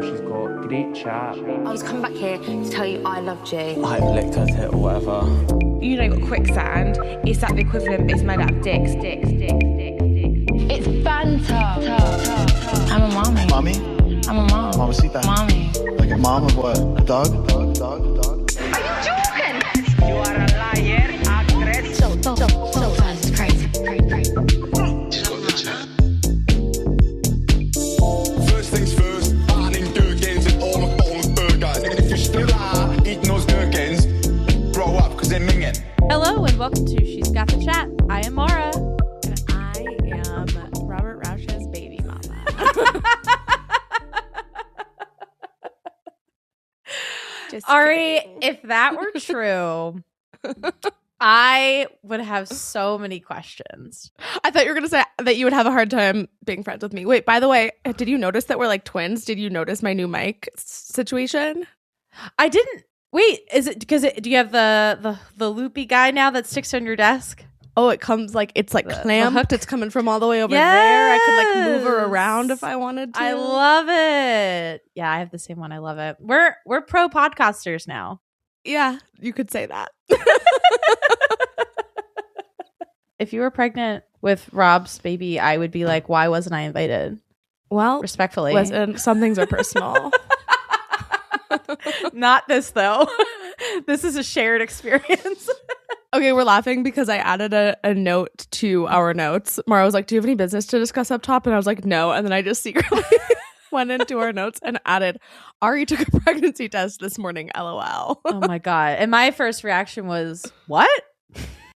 she's got great chat. I was coming back here to tell you I loved you. I licked her tit or whatever. You know, you got quicksand. It's like the equivalent, it's made out of dicks. It's banter. I'm a mommy. Mommy? I'm a mom. Mamacita. Mommy. Like a mom of what? A dog? Are you joking? You are a liar, actress. So fast, it's crazy. She's got the chat. First things first, banning gherkins and all McDonald's burgers. And if you still are eating those gherkins, grow up, because they're minging. Hello and welcome to She's Got the Chat. I am Maura. And I am Robert Rausch's baby mama. Just Ari, kidding. if that were true, I would have so many questions. I thought you were going to say that you would have a hard time being friends with me. Wait, by the way, did you notice that we're like twins? Did you notice my new mic situation? I didn't. Wait, is it because do you have the loopy guy now that sticks on your desk? Oh, it comes like it's like The clamped. hook. It's coming from all the way over there. I could like move her Yes. around if I wanted to. I love it. Yeah, I have the same one. I love it. We're pro podcasters now. Yeah, you could say that. If you were pregnant with Rob's baby, I would be like, why wasn't I invited? Well, Respectfully. listen, some things are personal. Not this though. This is a shared experience. Okay, we're laughing because I added a note to our notes. Mara was like, do you have any business to discuss up top? And I was like, no. And then I just secretly went into our notes and added, Ari took a pregnancy test this morning, LOL. Oh my God. And my first reaction was, what?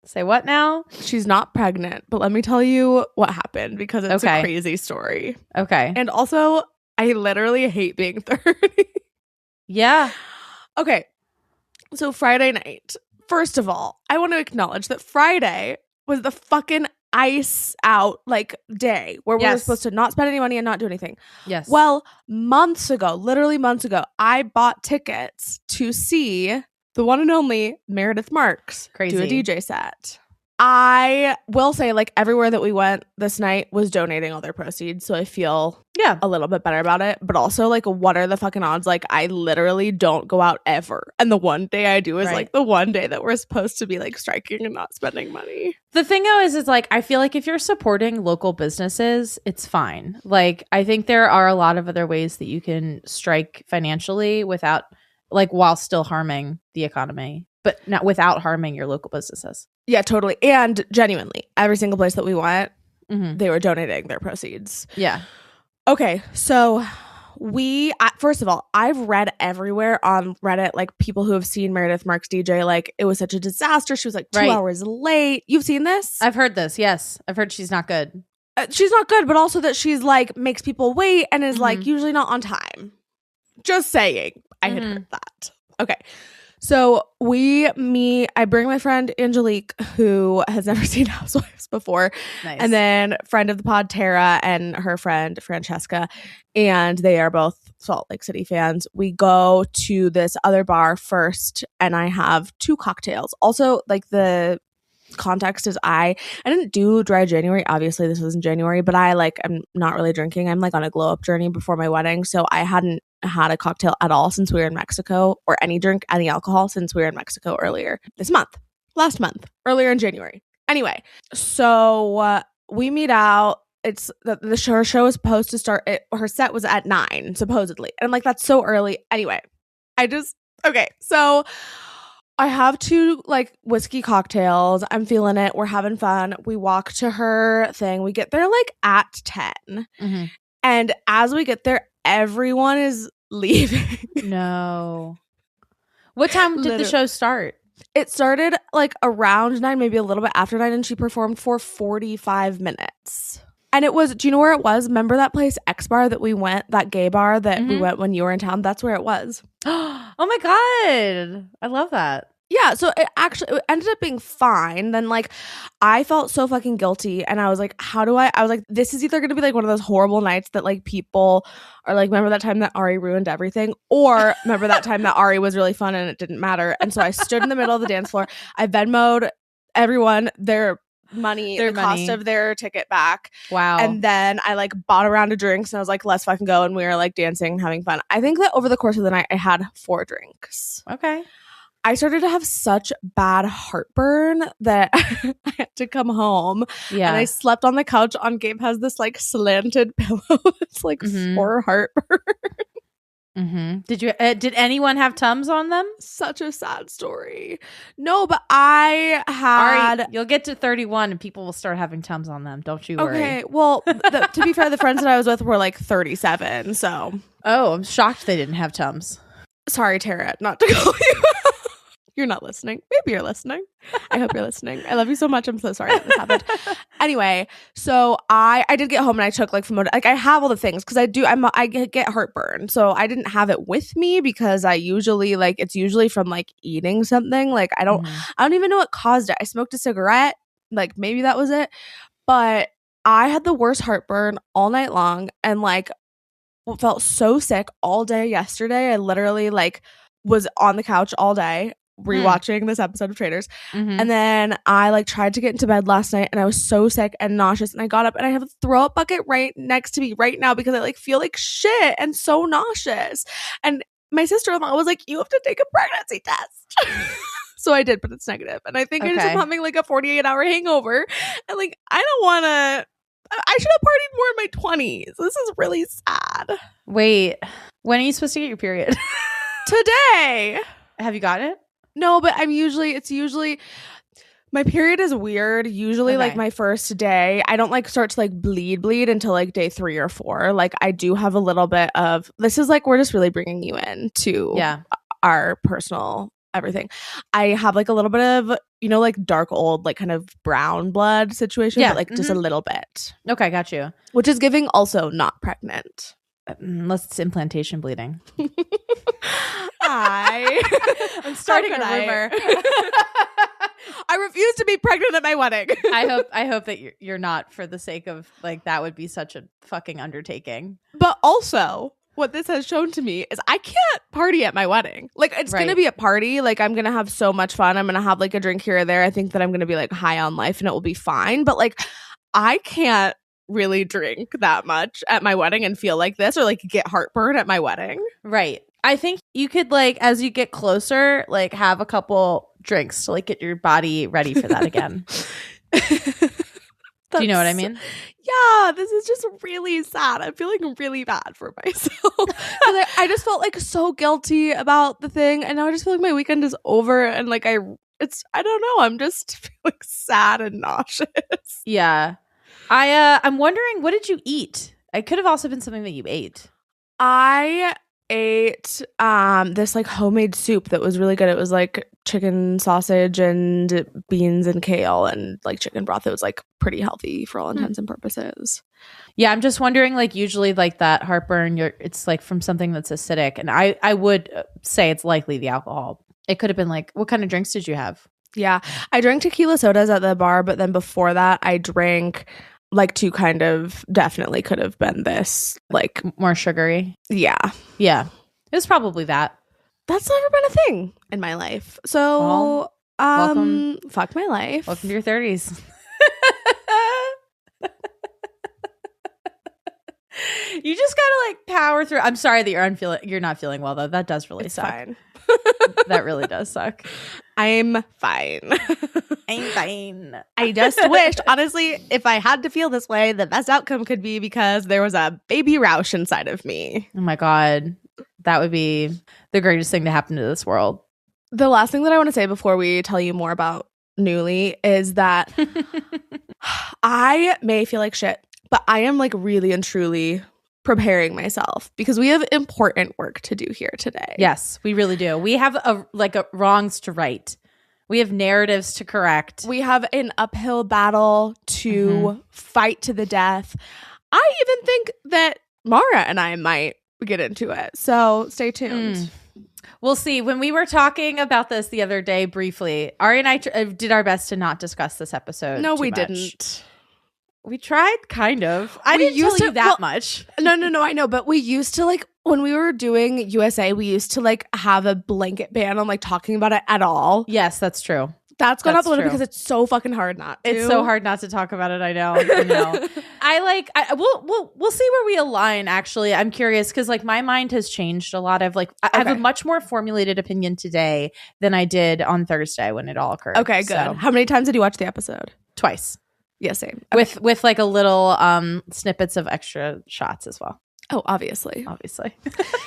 Say what now? She's not pregnant, but let me tell you what happened because it's Okay. a crazy story. Okay. And also, I literally hate being 30. Yeah. Okay, so Friday night. First of all, I want to acknowledge that Friday was the fucking ice out like day where we were Yes. supposed to not spend any money and not do anything. Yes. Well, literally months ago, I bought tickets to see the one and only Meredith Marks Crazy. do a DJ set. I will say, like, everywhere that we went this night was donating all their proceeds, so I feel yeah. a little bit better about it. But also, like, what are the fucking odds? Like, I literally don't go out ever, and the one day I do is Right. like the one day that we're supposed to be like striking and not spending money. The thing though is like, I feel like if you're supporting local businesses, it's fine. Like, I think there are a lot of other ways that you can strike financially without, like, while still harming the economy, but not without harming your local businesses. Yeah, totally. And genuinely, every single place that we went, Mm-hmm. they were donating their proceeds. Yeah. Okay, so first of all, I've read everywhere on Reddit, like, people who have seen Meredith Marks DJ, like, it was such a disaster. She was like 2 Right. hours late. You've seen this? I've heard this. Yes. I've heard she's not good. She's not good, but also that she's like makes people wait and is like Mhm. usually not on time. Just saying. I had Mhm. heard that. Okay. So I bring my friend Angelique, who has never seen Housewives before, Nice. and then friend of the pod, Tara, and her friend Francesca, and they are both Salt Lake City fans. We go to this other bar first, and I have 2 cocktails. Also, like, the context is I didn't do dry January. Obviously, this was in January, but I'm not really drinking. I'm like on a glow up journey before my wedding, so I hadn't had a cocktail at all since we were in Mexico, or any alcohol since we were in Mexico last month, earlier in January. Anyway, so we meet out. It's her show is supposed to start. Her set was at 9 supposedly, and I'm like, that's so early. Anyway, so I have 2 like whiskey cocktails. I'm feeling it. We're having fun. We walk to her thing. We get there like at 10. Mm-hmm. And as we get there, everyone is leaving. No. What time did the show start? It started like around 9, maybe a little bit after 9, and she performed for 45 minutes. And it was, do you know where it was? Remember that place, X Bar, that we went, that gay bar that we went when you were in town? That's where it was. Oh my God. I love that. Yeah, so it ended up being fine. Then, like, I felt so fucking guilty, and I was like, I was like, this is either going to be like one of those horrible nights that like people are like, remember that time that Ari ruined everything, or remember that time that Ari was really fun and it didn't matter. And so I stood in the middle of the dance floor. I Venmo'd everyone their money, Their the cost money. of their ticket back. Wow. And then I like bought a round of drinks and I was like, let's fucking go. And we were like dancing, having fun. I think that over the course of the night, I had 4 drinks. Okay. I started to have such bad heartburn that I had to come home. Yeah. And I slept on the couch on Gabe has this like slanted pillow. It's like for heartburn. Did anyone have Tums on them? Such a sad story. No, but I had. Ari, you'll get to 31 and people will start having Tums on them. Don't you worry. Okay, well, to be fair, the friends that I was with were like 37. So, Oh, I'm shocked they didn't have Tums. sorry, Tara, not to call you. You're not listening. Maybe you're listening. I hope you're listening. I love you so much. I'm so sorry that this happened. Anyway, so I did get home and I took like like I have all the things because I get heartburn. So I didn't have it with me because I usually it's usually from like eating something. Like I don't even know what caused it. I smoked a cigarette. Like maybe that was it. But I had the worst heartburn all night long and like felt so sick all day yesterday. I literally like was on the couch all day rewatching this episode of Traitors. And then I like tried to get into bed last night and I was so sick and nauseous and I got up and I have a throw up bucket right next to me right now because I like feel like shit and so nauseous. And my sister-in-law was like, you have to take a pregnancy test. So I did, but it's negative. And I think I just am having like a 48-hour hangover. And like I don't want to. I should have partied more in my 20s. This is really sad. Wait, when are you supposed to get your period? Today. Have you got it? No, but it's usually my period is weird. Usually like my first day, I don't like start to like bleed until like day 3 or 4. Like I do have a little bit of, this is like, we're just really bringing you in to our personal everything. I have like a little bit of, like dark old, like kind of brown blood situation, but like just a little bit. Okay, got you. Which is giving also not pregnant. Unless it's implantation bleeding. I'm starting a rumor. I refuse to be pregnant at my wedding. I hope that you're not, for the sake of like that would be such a fucking undertaking. But also, what this has shown to me is I can't party at my wedding. Like it's gonna be a party. Like I'm gonna have so much fun. I'm gonna have like a drink here or there. I think that I'm gonna be like high on life and it will be fine. But like I can't really drink that much at my wedding and feel like this or like get heartburn at my wedding. Right. I think you could like as you get closer, like have a couple drinks to like get your body ready for that again. Do you know what I mean? Yeah, this is just really sad. I'm feeling really bad for myself. I just felt like so guilty about the thing and now I just feel like my weekend is over and like I don't know. I'm just feeling sad and nauseous. Yeah. I'm wondering, what did you eat? It could have also been something that you ate. I ate this like homemade soup that was really good. It was like chicken sausage and beans and kale and like chicken broth. It was like pretty healthy for all intents and purposes. Yeah, I'm just wondering, like usually like that heartburn, it's like from something that's acidic. And I would say it's likely the alcohol. It could have been like, what kind of drinks did you have? Yeah, I drank tequila sodas at the bar, but then before that I drank like 2 kind of, definitely could have been this like more sugary. Yeah. It was probably that. That's never been a thing in my life. So welcome, fuck my life. Welcome to your 30s. You just gotta like power through. I'm sorry that you're not feeling well though. That does really suck. Fine. That really does suck. I'm fine. I'm fine. I just wished, honestly, if I had to feel this way, the best outcome could be because there was a baby Roush inside of me. Oh my God. That would be the greatest thing to happen to this world. The last thing that I want to say before we tell you more about Newly is that I may feel like shit, but I am like really and truly preparing myself because we have important work to do here today. Yes, we really do. We have a wrongs to right. We have narratives to correct. We have an uphill battle to fight to the death. I even think that Maura and I might get into it. So stay tuned. We'll see. When we were talking about this the other day briefly, Ari and I did our best to not discuss this episode. No, too we much. didn't. We tried, kind of. I didn't tell you that much. No, I know. But we used to like, when we were doing USA, we used to like have a blanket ban on like talking about it at all. Yes, that's true. That's gone That's up a little true. because it's so fucking hard not to. It's so hard not to talk about it. I know. We'll see where we align. Actually, I'm curious because like my mind has changed a lot. I have a much more formulated opinion today than I did on Thursday when it all occurred. Okay, good. So, How many times did you watch the episode? twice. Yeah, same. With like a little snippets of extra shots as well. Oh, obviously.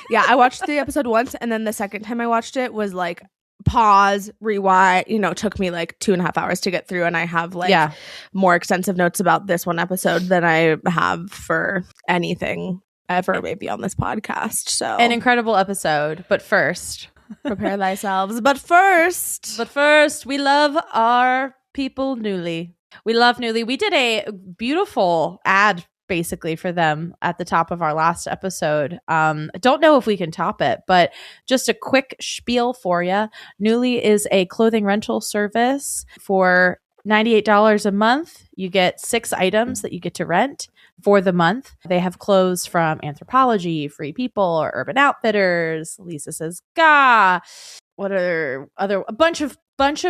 Yeah, I watched the episode once, and then the second time I watched it was like pause, rewind. Took me like 2.5 hours to get through, and I have like more extensive notes about this one episode than I have for anything ever maybe on this podcast. So an incredible episode. But first, prepare thyselves. But first, we love our people Newly. We love Newly. We did a beautiful ad basically for them at the top of our last episode. Don't know if we can top it, but just a quick spiel for you. Newly is a clothing rental service for $98 a month. You get 6 items that you get to rent for the month. They have clothes from Anthropologie, Free People, or Urban Outfitters. Lisa Says Ga. What are other a bunch of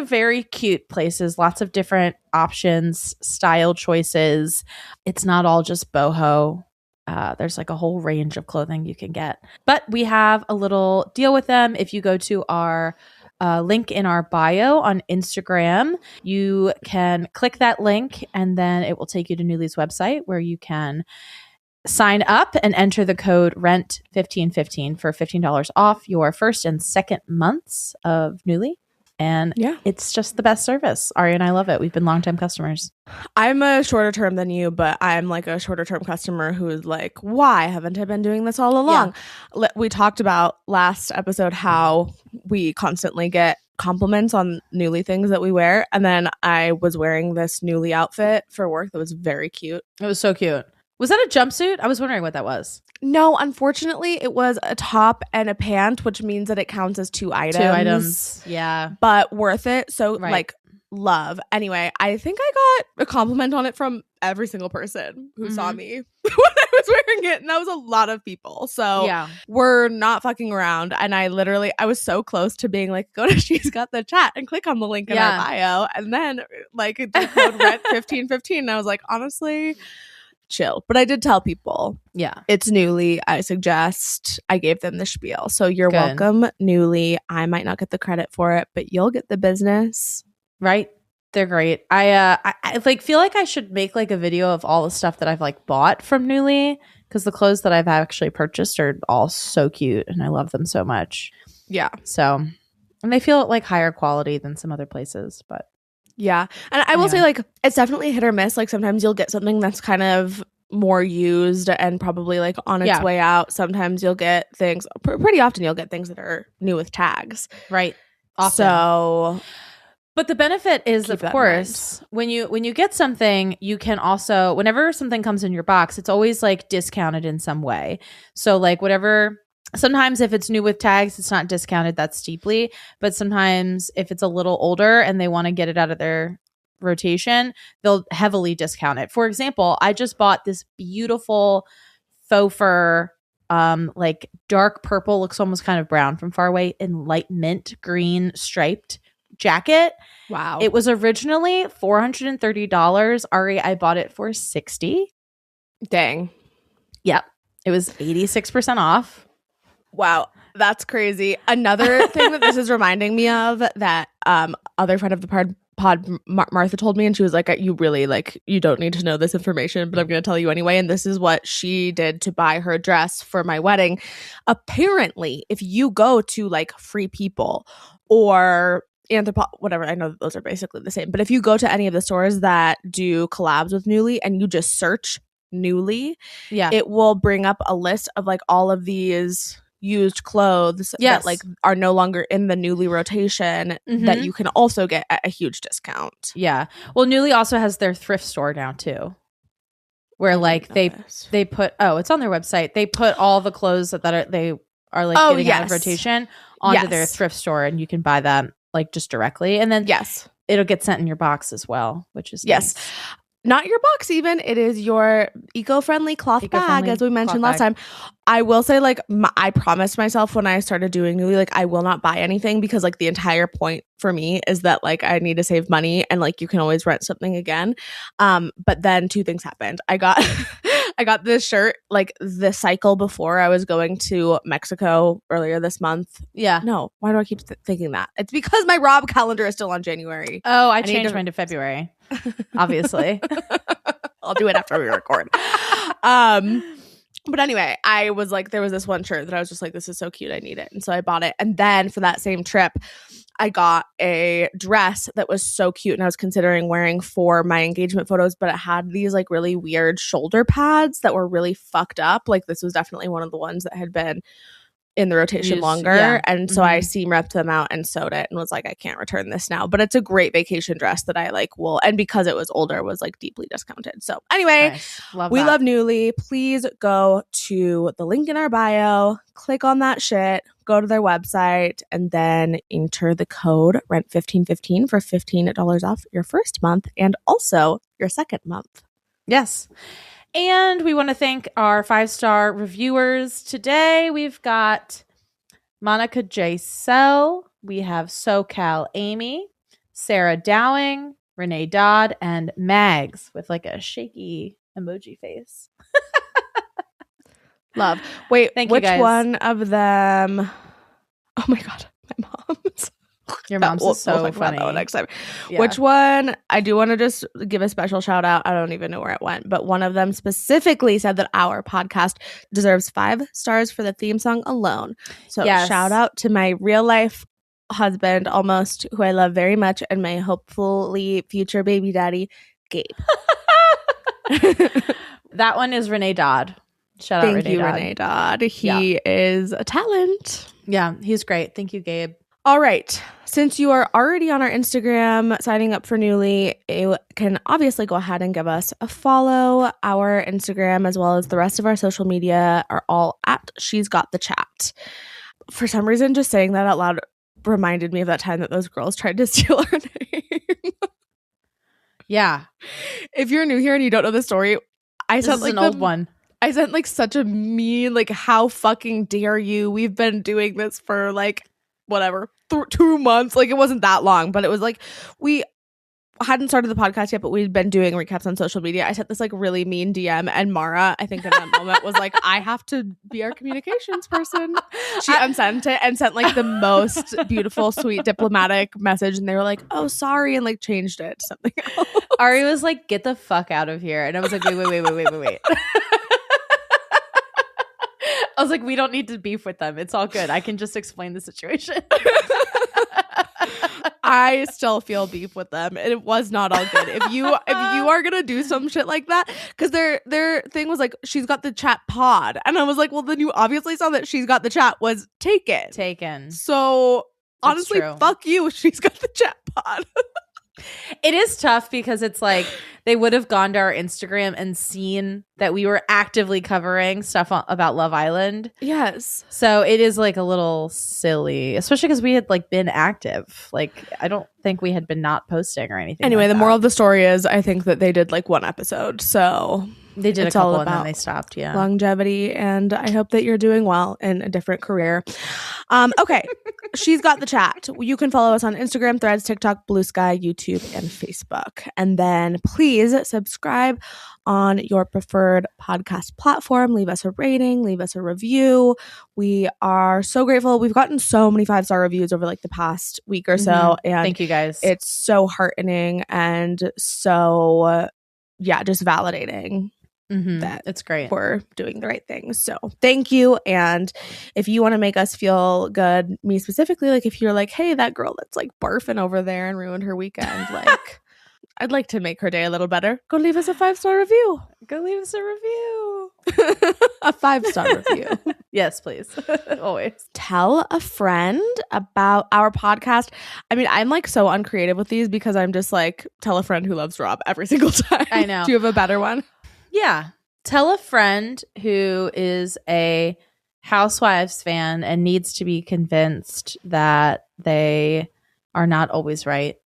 very cute places, lots of different options, style choices. It's not all just boho. There's like a whole range of clothing you can get. But we have a little deal with them. If you go to our link in our bio on Instagram, you can click that link and then it will take you to Newly's website where you can sign up and enter the code RENT1515 for $15 off your first and second months of Newly. And it's just the best service. Ari and I love it. We've been longtime customers. I'm a shorter term than you, but I'm like a shorter term customer who is like, why haven't I been doing this all along? Yeah. We talked about last episode how we constantly get compliments on Newly things that we wear. And then I was wearing this Newly outfit for work that was very cute. It was so cute. Was that a jumpsuit? I was wondering what that was. No, unfortunately, it was a top and a pant, which means that it counts as 2 items. 2 items. Yeah. But worth it. So like love. Anyway, I think I got a compliment on it from every single person who saw me when I was wearing it. And that was a lot of people. So we're not fucking around. And I was so close to being like, go to She's Got the Chat and click on the link in our bio. And then like the code RENT1515. And I was like, honestly, chill. But I did tell people, it's Newly. I gave them the spiel. So you're welcome, Newly. I might not get the credit for it, but you'll get the business. Right? They're great. I like feel like I should make like a video of all the stuff that I've like bought from Newly because the clothes that I've actually purchased are all so cute and I love them so much. Yeah. So, and they feel like higher quality than some other places, but yeah. And I will say like it's definitely hit or miss. Like sometimes you'll get something that's kind of more used and probably like on its way out. Sometimes you'll get things pretty often you'll get things that are new with tags. Right. Often. So but the benefit is, of course, when you get something, you can also, whenever something comes in your box, it's always like discounted in some way. So like whatever, sometimes if it's new with tags, it's not discounted that steeply. But sometimes if it's a little older and they want to get it out of their rotation, they'll heavily discount it. For example, I just bought this beautiful faux fur, like dark purple, looks almost kind of brown from far away, and light mint green striped jacket. Wow. It was originally $430. Ari, I bought it for $60. Dang. Yep. It was 86% off. Wow. That's crazy. Another thing that this is reminding me of that other friend of the pod Martha told me, and she was like, you really like, you don't need to know this information, but I'm going to tell you anyway. And this is what she did to buy her dress for my wedding. Apparently, if you go to like Free People or whatever, I know those are basically the same, but if you go to any of the stores that do collabs with Newly and you just search Newly, it will bring up a list of like all of these used clothes that like are no longer in the Newly rotation that you can also get at a huge discount. Yeah. Well, Newly also has their thrift store now too, where like they put it's on their website. They put all the clothes that they are like getting out of rotation onto their thrift store, and you can buy them like just directly, and then it'll get sent in your box as well, which is nice. Not your box even. It is your eco-friendly cloth bag, as we mentioned last time. I will say, like, I promised myself when I started doing Newly, like, I will not buy anything because, like, the entire point for me is that, like, I need to save money and, like, you can always rent something again. But then 2 things happened. I got I got this shirt, like, the cycle before I was going to Mexico earlier this month. Yeah. No, why do I keep thinking that? It's because my Rob calendar is still on January. Oh, I changed mine to February, obviously. I'll do it after we record. But anyway, I was like, there was this one shirt that I was just like, this is so cute. I need it. And so I bought it. And then for that same trip, I got a dress that was so cute. And I was considering wearing for my engagement photos, but it had these like really weird shoulder pads that were really fucked up. Like this was definitely one of the ones that had been in the rotation longer. Yeah. And so I seam ripped them out and sewed it and was like, I can't return this now. But it's a great vacation dress that I like will, and because it was older, was like deeply discounted. So anyway, Nice. Love we that. love Newly. Please go to the link in our bio, click on that shit, go to their website, and then enter the code RENT1515 for $15 off your first month and also your second month. Yes. And we want to thank our 5-star reviewers. Today we've got Monica J. Sell, we have SoCal Amy, Sarah Dowing, Renee Dodd, and Mags with like a shaky emoji face. Love. Wait, Thank you, which guys. one of them? Oh my God, my mom's. Your mom's We'll is so talk about funny. that one next time. Yeah. Which one? I do want to just give a special shout out. I don't even know where it went, but one of them specifically said that our podcast deserves 5 stars for the theme song alone. So Yes. shout out to my real life husband, almost, who I love very much, and my hopefully future baby daddy, Gabe. That one is Renee Dodd. Shout out Thank you, Dodd. Renee Dodd. He is a talent. Yeah, he's great. Thank you, Gabe. All right. Since you are already on our Instagram signing up for Newly, you can obviously go ahead and give us a follow. Our Instagram, as well as the rest of our social media, are all at She's Got the Chat. For some reason, just saying that out loud reminded me of that time that those girls tried to steal our name. Yeah. If you're new here and you don't know the story, I This sent is like an old one. I sent like such a mean, like, how fucking dare you? We've been doing this for like whatever 2 months. Like, it wasn't that long, but it was like we hadn't started the podcast yet, but we'd been doing recaps on social media. I sent this like really mean DM, and Maura, I think in that moment, was like, I have to be our communications person. She unsent it and sent like the most beautiful, sweet, diplomatic message, and they were like, oh, sorry, and like changed it to something else. Ari was like, get the fuck out of here. And I was like, wait. I was like, we don't need to beef with them. It's all good. I can just explain the situation. I still feel beef with them. And it was not all good. If you are gonna do some shit like that, because their thing was like, She's Got the Chat pod, and I was like, well, then you obviously saw that She's Got the Chat was taken. So honestly, true. fuck you. She's Got the Chat pod. It is tough because it's like they would have gone to our Instagram and seen that we were actively covering stuff about Love Island. Yes. So it is like a little silly, especially because we had like been active. Like I don't think we had been not posting or anything. Anyway, like the that. moral of the story is, I think that they did like 1 episode. So they did it's a couple all and then about they stopped. Yeah. longevity, and I hope that you're doing well in a different career. Okay. She's Got the Chat. You can follow us on Instagram, Threads, TikTok, Blue Sky, YouTube, and Facebook. And then please subscribe on your preferred podcast platform. Leave us a rating, leave us a review. We are so grateful. We've gotten so many 5-star reviews over like the past week or so. And Thank you guys. it's so heartening and so, just validating that it's great. we're doing the right things. So thank you. And if you want to make us feel good, me specifically, like if you're like, hey, that girl that's like barfing over there and ruined her weekend, like I'd like to make her day a little better, go leave us a 5-star review. Go leave us a review. A 5-star review. Yes, please. Always. Tell a friend about our podcast. I mean, I'm like so uncreative with these because I'm just like, tell a friend who loves Rob every single time. I know. Do you have a better one? Yeah. Tell a friend who is a Housewives fan and needs to be convinced that they are not always right.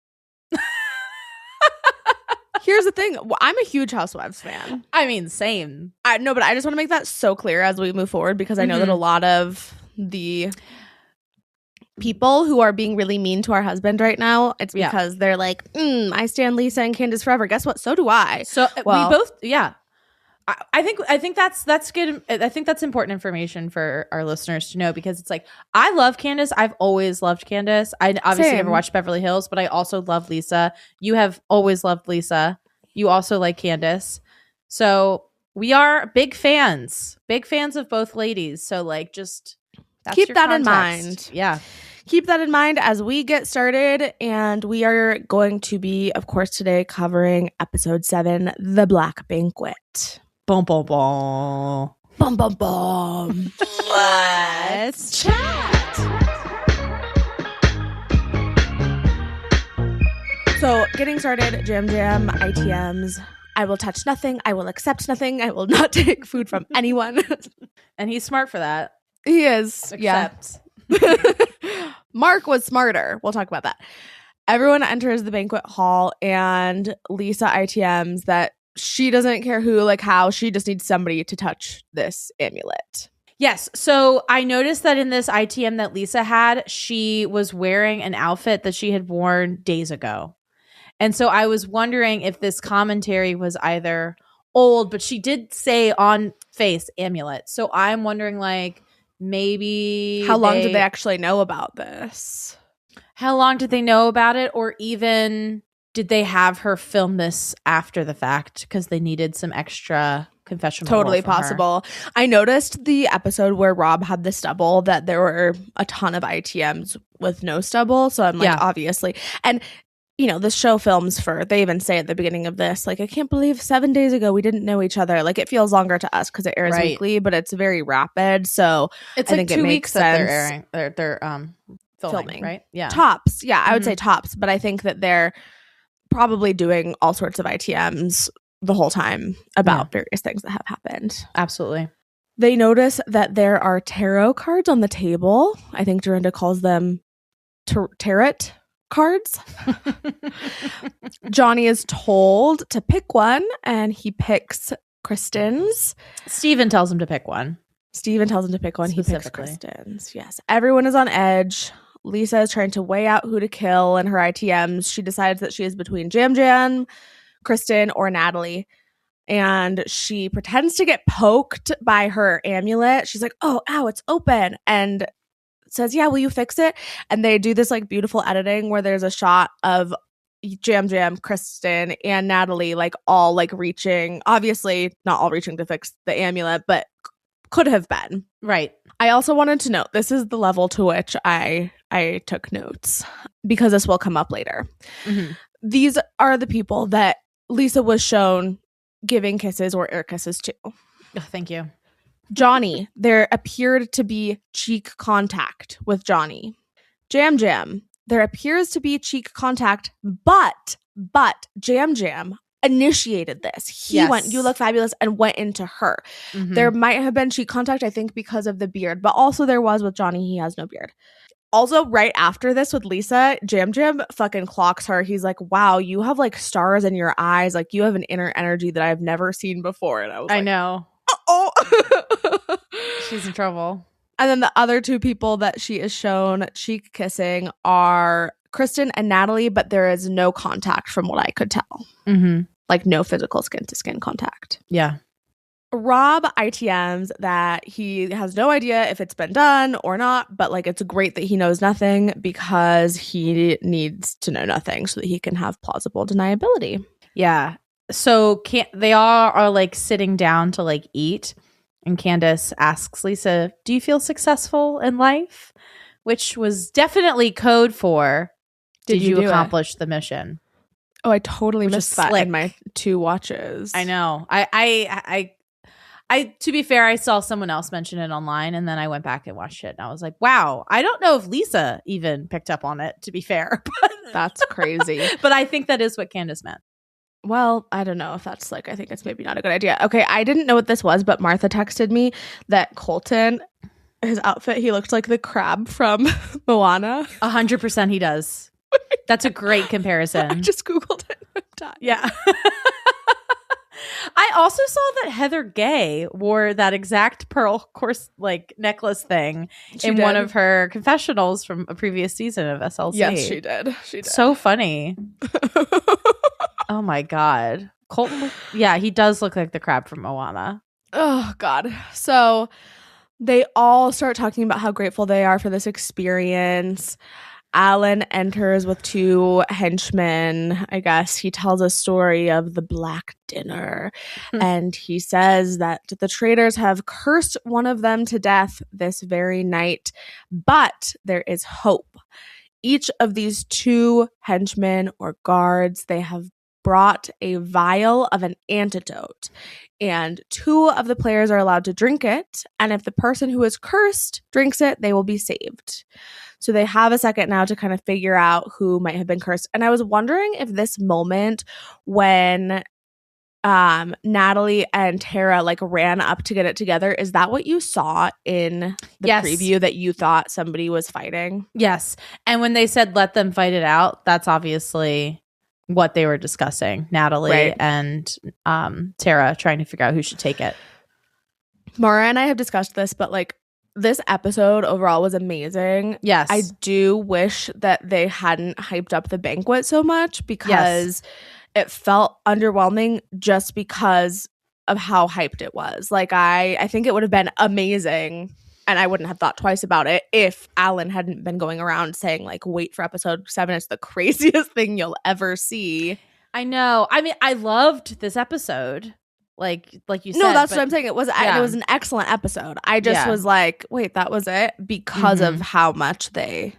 Here's the thing. I'm a huge Housewives fan. I mean, same. I know, but I just want to make that so clear as we move forward because I know that a lot of the people who are being really mean to our husband right now, it's because they're like, I stand Lisa and Candace forever. Guess what? So do I. So we both, I think that's good. I think that's important information for our listeners to know because it's like I love Candace. I've always loved Candace. I obviously never watched Beverly Hills, but I also love Lisa. You have always loved Lisa. You also like Candace. So we are big fans of both ladies. So like just keep that in mind. Yeah. Keep that in mind as we get started. And we are going to be, of course, today covering episode 7, The Black Banquet. Boom, boom, boom. Boom, boom, boom. Let's chat. So getting started, Jam Jam, ITMs. I will touch nothing. I will accept nothing. I will not take food from anyone. And he's smart for that. He is. Accept. Yeah. Mark was smarter. We'll talk about that. Everyone enters the banquet hall and Lisa ITMs that she doesn't care who, like how, she just needs somebody to touch this amulet. Yes. So I noticed that in this ITM that Lisa had, she was wearing an outfit that she had worn days ago. And so I was wondering if this commentary was either old, but she did say on face amulet. So I'm wondering like maybe how long did they actually know about this? How long did they know about it? Or even did they have her film this after the fact because they needed some extra confessional? Totally possible. I noticed the episode where Rob had the stubble that there were a ton of ITMs with no stubble. So I'm like, obviously. And, you know, the show films they even say at the beginning of this, like, I can't believe 7 days ago we didn't know each other. Like, it feels longer to us because it airs weekly, but it's very rapid. So it's I like think 2 it weeks makes that sense. they're filming, right? Yeah. Tops. Yeah, I would say tops. But I think that they're probably doing all sorts of ITMs the whole time about various things that have happened. Absolutely. They notice that there are tarot cards on the table. I think Dorinda calls them tarot cards. Johnny is told to pick one and he picks Kristen's. Steven tells him to pick one. He picks Kristen's. Yes. Everyone is on edge. Lisa is trying to weigh out who to kill in her ITMs. She decides that she is between Jam Jam, Kristen, or Natalie. And she pretends to get poked by her amulet. She's like, oh, ow, it's open. And says, yeah, will you fix it? And they do this like beautiful editing where there's a shot of Jam Jam, Kristen, and Natalie like all like reaching, obviously not all reaching to fix the amulet, but could have been. Right. I also wanted to note, this is the level to which I took notes because this will come up later. Mm-hmm. These are the people that Lisa was shown giving kisses or air kisses to. Oh, thank you. Johnny, there appeared to be cheek contact with Johnny. Jam Jam, there appears to be cheek contact, but Jam Jam initiated this. He went, you look fabulous, and went into her. Mm-hmm. There might have been cheek contact, I think, because of the beard, but also there was with Johnny. He has no beard. Also, right after this with Lisa, Jam Jam fucking clocks her. He's like, wow, you have like stars in your eyes. Like you have an inner energy that I've never seen before. And I was like, I know. Oh, she's in trouble. And then the other two people that she is shown cheek kissing are Kristen and Natalie, but there is no contact from what I could tell. Mm-hmm. Like no physical skin-to-skin contact. Yeah. Rob ITMs that he has no idea if it's been done or not, but like it's great that he knows nothing because he needs to know nothing so that he can have plausible deniability. Yeah. So they all are like sitting down to like eat, and Candace asks Lisa, do you feel successful in life? Which was definitely code for, did you accomplish the mission? Oh, I totally missed that in my 2 watches. I know. I to be fair, I saw someone else mention it online, and then I went back and watched it, and I was like, wow, I don't know if Lisa even picked up on it, to be fair. That's crazy. But I think that is what Candace meant. Well, I don't know if that's like, I think it's maybe not a good idea. Okay, I didn't know what this was, but Martha texted me that Colton, his outfit, he looked like the crab from Moana. 100% he does. That's a great comparison. I just Googled it. time. Yeah. I also saw that Heather Gay wore that exact pearl course like necklace thing She in did. one of her confessionals from a previous season of SLC. Yes, she did. She did. So funny. Oh my God. Colton, yeah, he does look like the crab from Moana. Oh, God. So they all start talking about how grateful they are for this experience. Alan enters with 2 henchmen. I guess he tells a story of the Black Dinner. And he says that the traitors have cursed one of them to death this very night. But there is hope. Each of these 2 henchmen or guards, they have brought a vial of an antidote. And 2 of the players are allowed to drink it. And if the person who is cursed drinks it, they will be saved. So they have a second now to kind of figure out who might have been cursed. And I was wondering if this moment when Natalie and Tara like ran up to get it together, is that what you saw in the preview, that you thought somebody was fighting? Yes. And when they said let them fight it out, that's obviously what they were discussing. Natalie and Tara trying to figure out who should take it. Maura and I have discussed this, but like this episode overall was amazing. Yes. I do wish that they hadn't hyped up the banquet so much because it felt underwhelming just because of how hyped it was. Like I think it would have been amazing and I wouldn't have thought twice about it if Alan hadn't been going around saying like, wait for episode 7. It's the craziest thing you'll ever see. I know. I mean, I loved this episode. Like you said. No, that's what I'm saying. It was an excellent episode. I just was like, wait, that was it? Because of how much they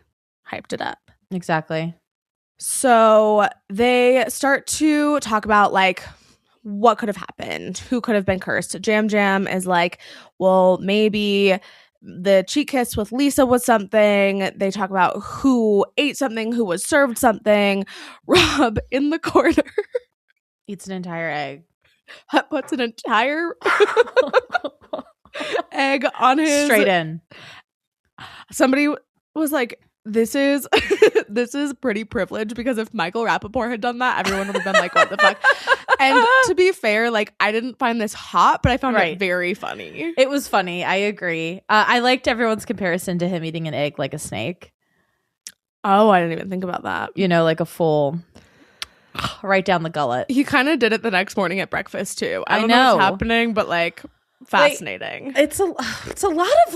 hyped it up. Exactly. So they start to talk about like what could have happened, who could have been cursed. Jam Jam is like, well, maybe the cheek kiss with Lisa was something. They talk about who ate something, who was served something. Rob in the corner eats an entire egg. Puts an entire egg on his straight in. Somebody was like, this is pretty privileged, because if Michael Rappaport had done that, everyone would have been like, what the fuck? And to be fair, like I didn't find this hot, but I found it very funny. It was funny. I agree. I liked everyone's comparison to him eating an egg like a snake. Oh, I didn't even think about that. You know, like a full right down the gullet. He kind of did it the next morning at breakfast too. I don't know know what's happening, but like fascinating. Like, it's a lot of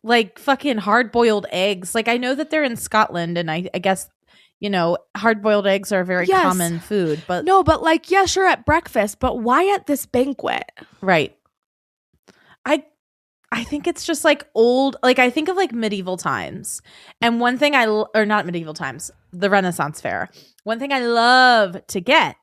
like fucking hard-boiled eggs. Like I know that they're in Scotland, and I guess, you know, hard-boiled eggs are a very common food, but no, but like, yeah, sure, at breakfast, but why at this banquet? Right. I think it's just like old, like I think of like medieval times. And one thing or not medieval times, the Renaissance fair. One thing I love to get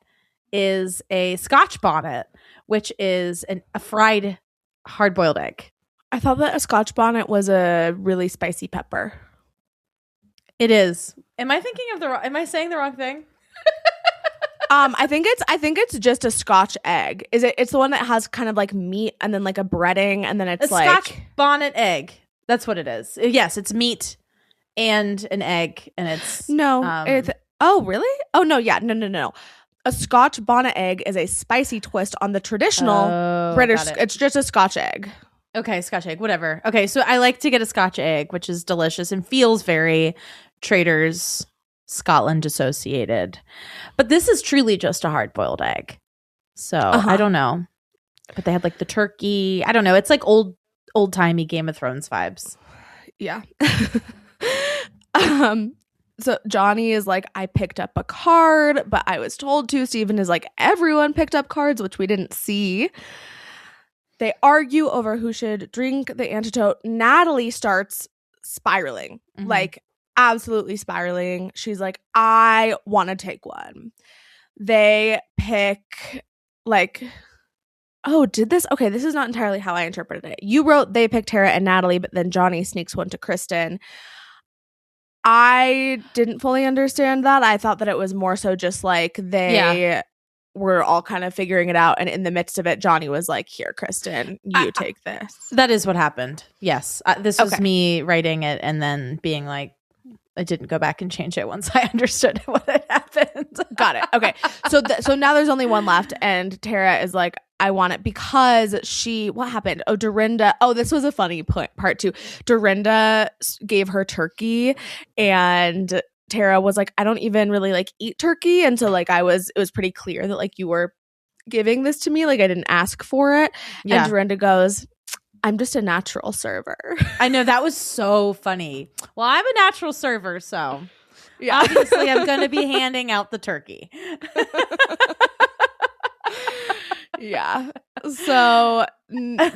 is a Scotch bonnet, which is a fried hard-boiled egg. I thought that a Scotch bonnet was a really spicy pepper. It is. Am I saying the wrong thing? I think it's just a Scotch egg. It's the one that has kind of like meat and then like a breading, and then it's a like Scotch bonnet egg. That's what it is. Yes, it's meat and an egg, and it's oh really? Oh no, yeah, no. A Scotch bonnet egg is a spicy twist on the traditional British. It's just a Scotch egg. Okay, Scotch egg, whatever. Okay, so I like to get a Scotch egg, which is delicious and feels very Traitors Scotland associated. But this is truly just a hard-boiled egg. So I don't know. But they had like the turkey. I don't know. It's like old-timey Game of Thrones vibes. Yeah. So Johnny is like, I picked up a card, but I was told to. Steven is like, everyone picked up cards, which we didn't see. They argue over who should drink the antidote. Natalie starts spiraling, like absolutely spiraling. She's like, I want to take one. They pick like, oh, did this? Okay, this is not entirely how I interpreted it. You wrote they picked Tara and Natalie, but then Johnny sneaks one to Kristen. I didn't fully understand that. I thought that it was more so just like they were all kind of figuring it out. And in the midst of it, Johnny was like, here, Kristen, you take this. That is what happened. Yes. This was me writing it and then being like, I didn't go back and change it once I understood what had happened. Got it. Okay. So now there's only one left, and Tara is like, I want it because what happened? Oh, Dorinda. Oh, this was a funny part too. Dorinda gave her turkey, and Tara was like, I don't even really like eat turkey. And so like it was pretty clear that like you were giving this to me. Like I didn't ask for it. Yeah. And Dorinda goes, I'm just a natural server. I know, that was so funny. Well, I'm a natural server, so Yeah. obviously I'm going to be handing out the turkey. Yeah. So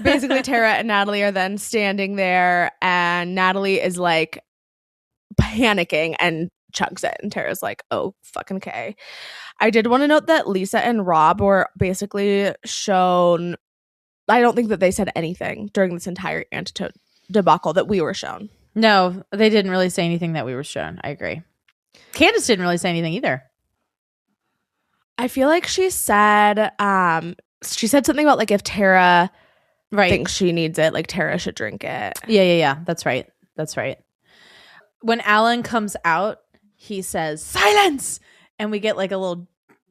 basically Tara and Natalie are then standing there, and Natalie is like panicking and chugs it, and Tara's like, oh fucking okay. I did want to note that Lisa and Rob were basically shown. I don't think that they said anything during this entire antidote debacle that we were shown. No, they didn't really say anything that we were shown. I agree. Candace didn't really say anything either. I feel like she said something about like if Tara thinks she needs it, like Tara should drink it. Yeah. That's right. When Alan comes out, he says, silence! And we get like a little,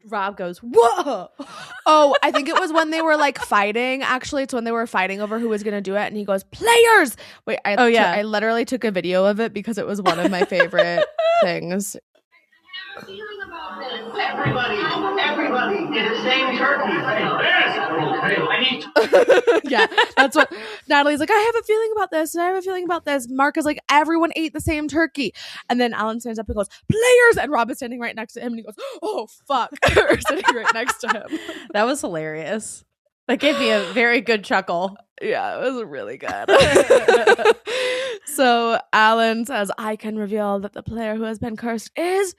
Rob goes, whoa! Oh, I think it was when they were like fighting. Actually, it's when they were fighting over who was going to do it. And he goes, players! Wait, I literally took a video of it because it was one of my favorite things. Everybody get the same turkey. I need Yeah, that's what Natalie's like, I have a feeling about this, and I have a feeling about this. Mark is like, everyone ate the same turkey. And then Alan stands up and goes, players! And Rob is standing right next to him, and he goes, oh, fuck. Or sitting right next to him. That was hilarious. That gave me a very good chuckle. Yeah, it was really good. So Alan says, I can reveal that the player who has been cursed is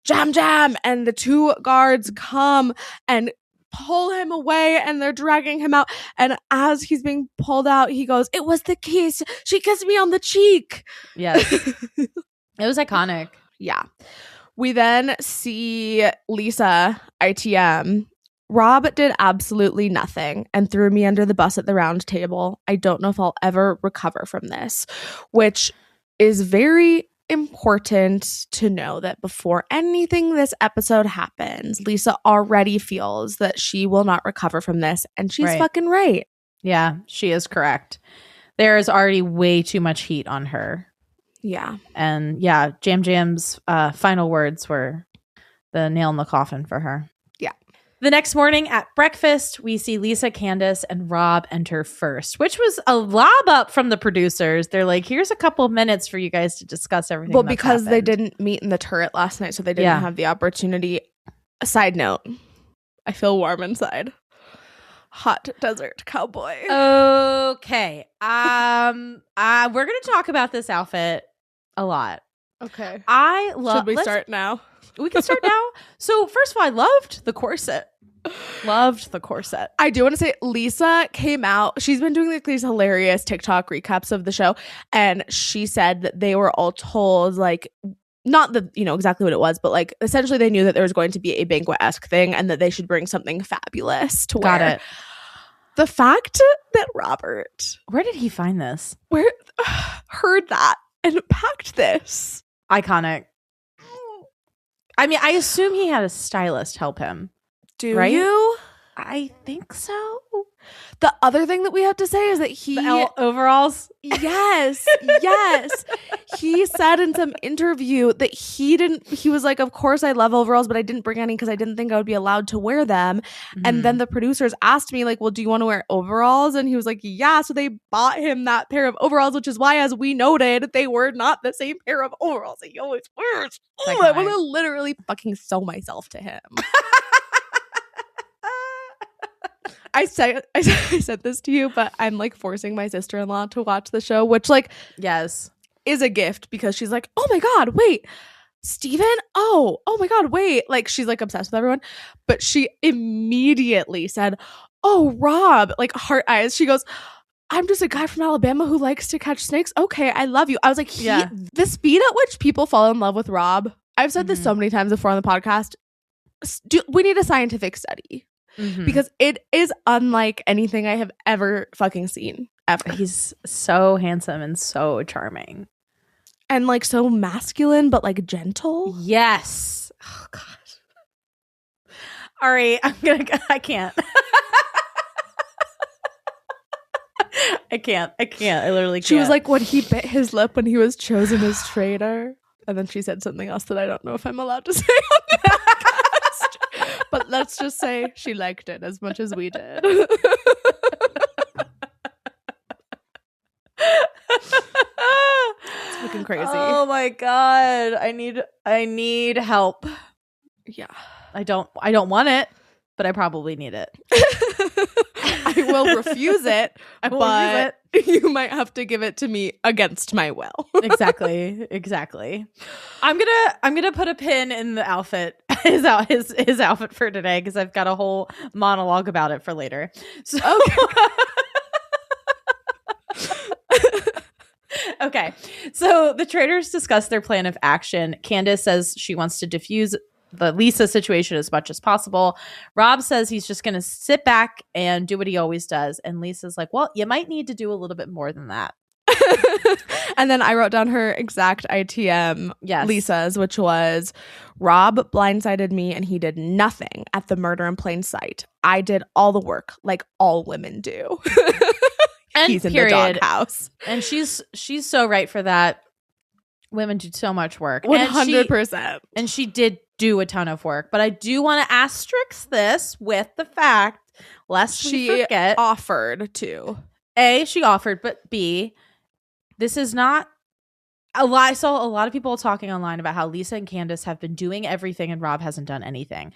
Jam Jam. And the two guards come and pull him away, and they're dragging him out. And as he's being pulled out, he goes, it was the kiss. She kissed me on the cheek. Yes. It was iconic. Yeah. We then see Lisa, ITM. Rob did absolutely nothing and threw me under the bus at the round table. I don't know if I'll ever recover from this, which is very important to know that before anything this episode happens, Lisa already feels that she will not recover from this, and she's fucking right. Yeah, she is correct. There is already way too much heat on her. Yeah. And yeah, Jam Jam's final words were the nail in the coffin for her. Yeah. The next morning at breakfast, we see Lisa, Candace, and Rob enter first, which was a lob up from the producers. They're like, here's a couple of minutes for you guys to discuss everything. Well, because they didn't meet in the turret last night, so they didn't have the opportunity. A side note, I feel warm inside. Hot desert cowboy. Okay. We're going to talk about this outfit a lot. Okay. Should we start now? We can start now. So first of all, I loved the corset. I do want to say Lisa came out. She's been doing like these hilarious TikTok recaps of the show, and she said that they were all told like, not the exactly what it was, but like essentially they knew that there was going to be a banquet-esque thing and that they should bring something fabulous to wear. Got it. The fact that Robert, where did he find this? Heard that and packed this. Iconic. I mean, I assume he had a stylist help him. Do you? I think so. The other thing that we have to say is that the overalls. Yes. He said in some interview that he was like, of course I love overalls, but I didn't bring any because I didn't think I would be allowed to wear them. Mm-hmm. And then the producers asked me like, well, do you want to wear overalls? And he was like, yeah. So they bought him that pair of overalls, which is why, as we noted, they were not the same pair of overalls that he always wears. Oh, I want to literally fucking sew myself to him. I said this to you, but I'm like forcing my sister-in-law to watch the show, which like yes is a gift because she's like, oh my god, wait, Steven? Oh my god, wait. Like she's like obsessed with everyone. But she immediately said, oh, Rob, like heart eyes. She goes, I'm just a guy from Alabama who likes to catch snakes. Okay, I love you. I was like, the speed at which people fall in love with Rob. I've said this so many times before on the podcast. We need a scientific study. Mm-hmm. Because it is unlike anything I have ever fucking seen ever. He's so handsome and so charming. And like so masculine, but like gentle. Yes. Oh God. Ari, I can't. I can't. I literally can't. She was like, when he bit his lip when he was chosen as traitor. And then she said something else that I don't know if I'm allowed to say on the podcast. But let's just say she liked it as much as we did. It's looking crazy. Oh my God. I need help. Yeah. I don't want it, but I probably need it. I will refuse it, I will but refuse you might have to give it to me against my will. Exactly. I'm gonna put a pin in the outfit, his outfit for today, because I've got a whole monologue about it for later. So okay. So the Traitors discuss their plan of action. Candace says she wants to diffuse the Lisa situation as much as possible. Rob says he's just going to sit back and do what he always does. And Lisa's like, well, you might need to do a little bit more than that. And then I wrote down her exact ITM, Yes. Lisa's, which was, Rob blindsided me and he did nothing at the murder in plain sight. I did all the work like all women do. And he's in period. the doghouse. And she's so right for that. Women do so much work. 100%. And she did do a ton of work. But I do want to asterisk this with the fact, lest we She forget, offered to. A, she offered, but B, this is not a lot. I saw a lot of people talking online about how Lisa and Candace have been doing everything and Rob hasn't done anything.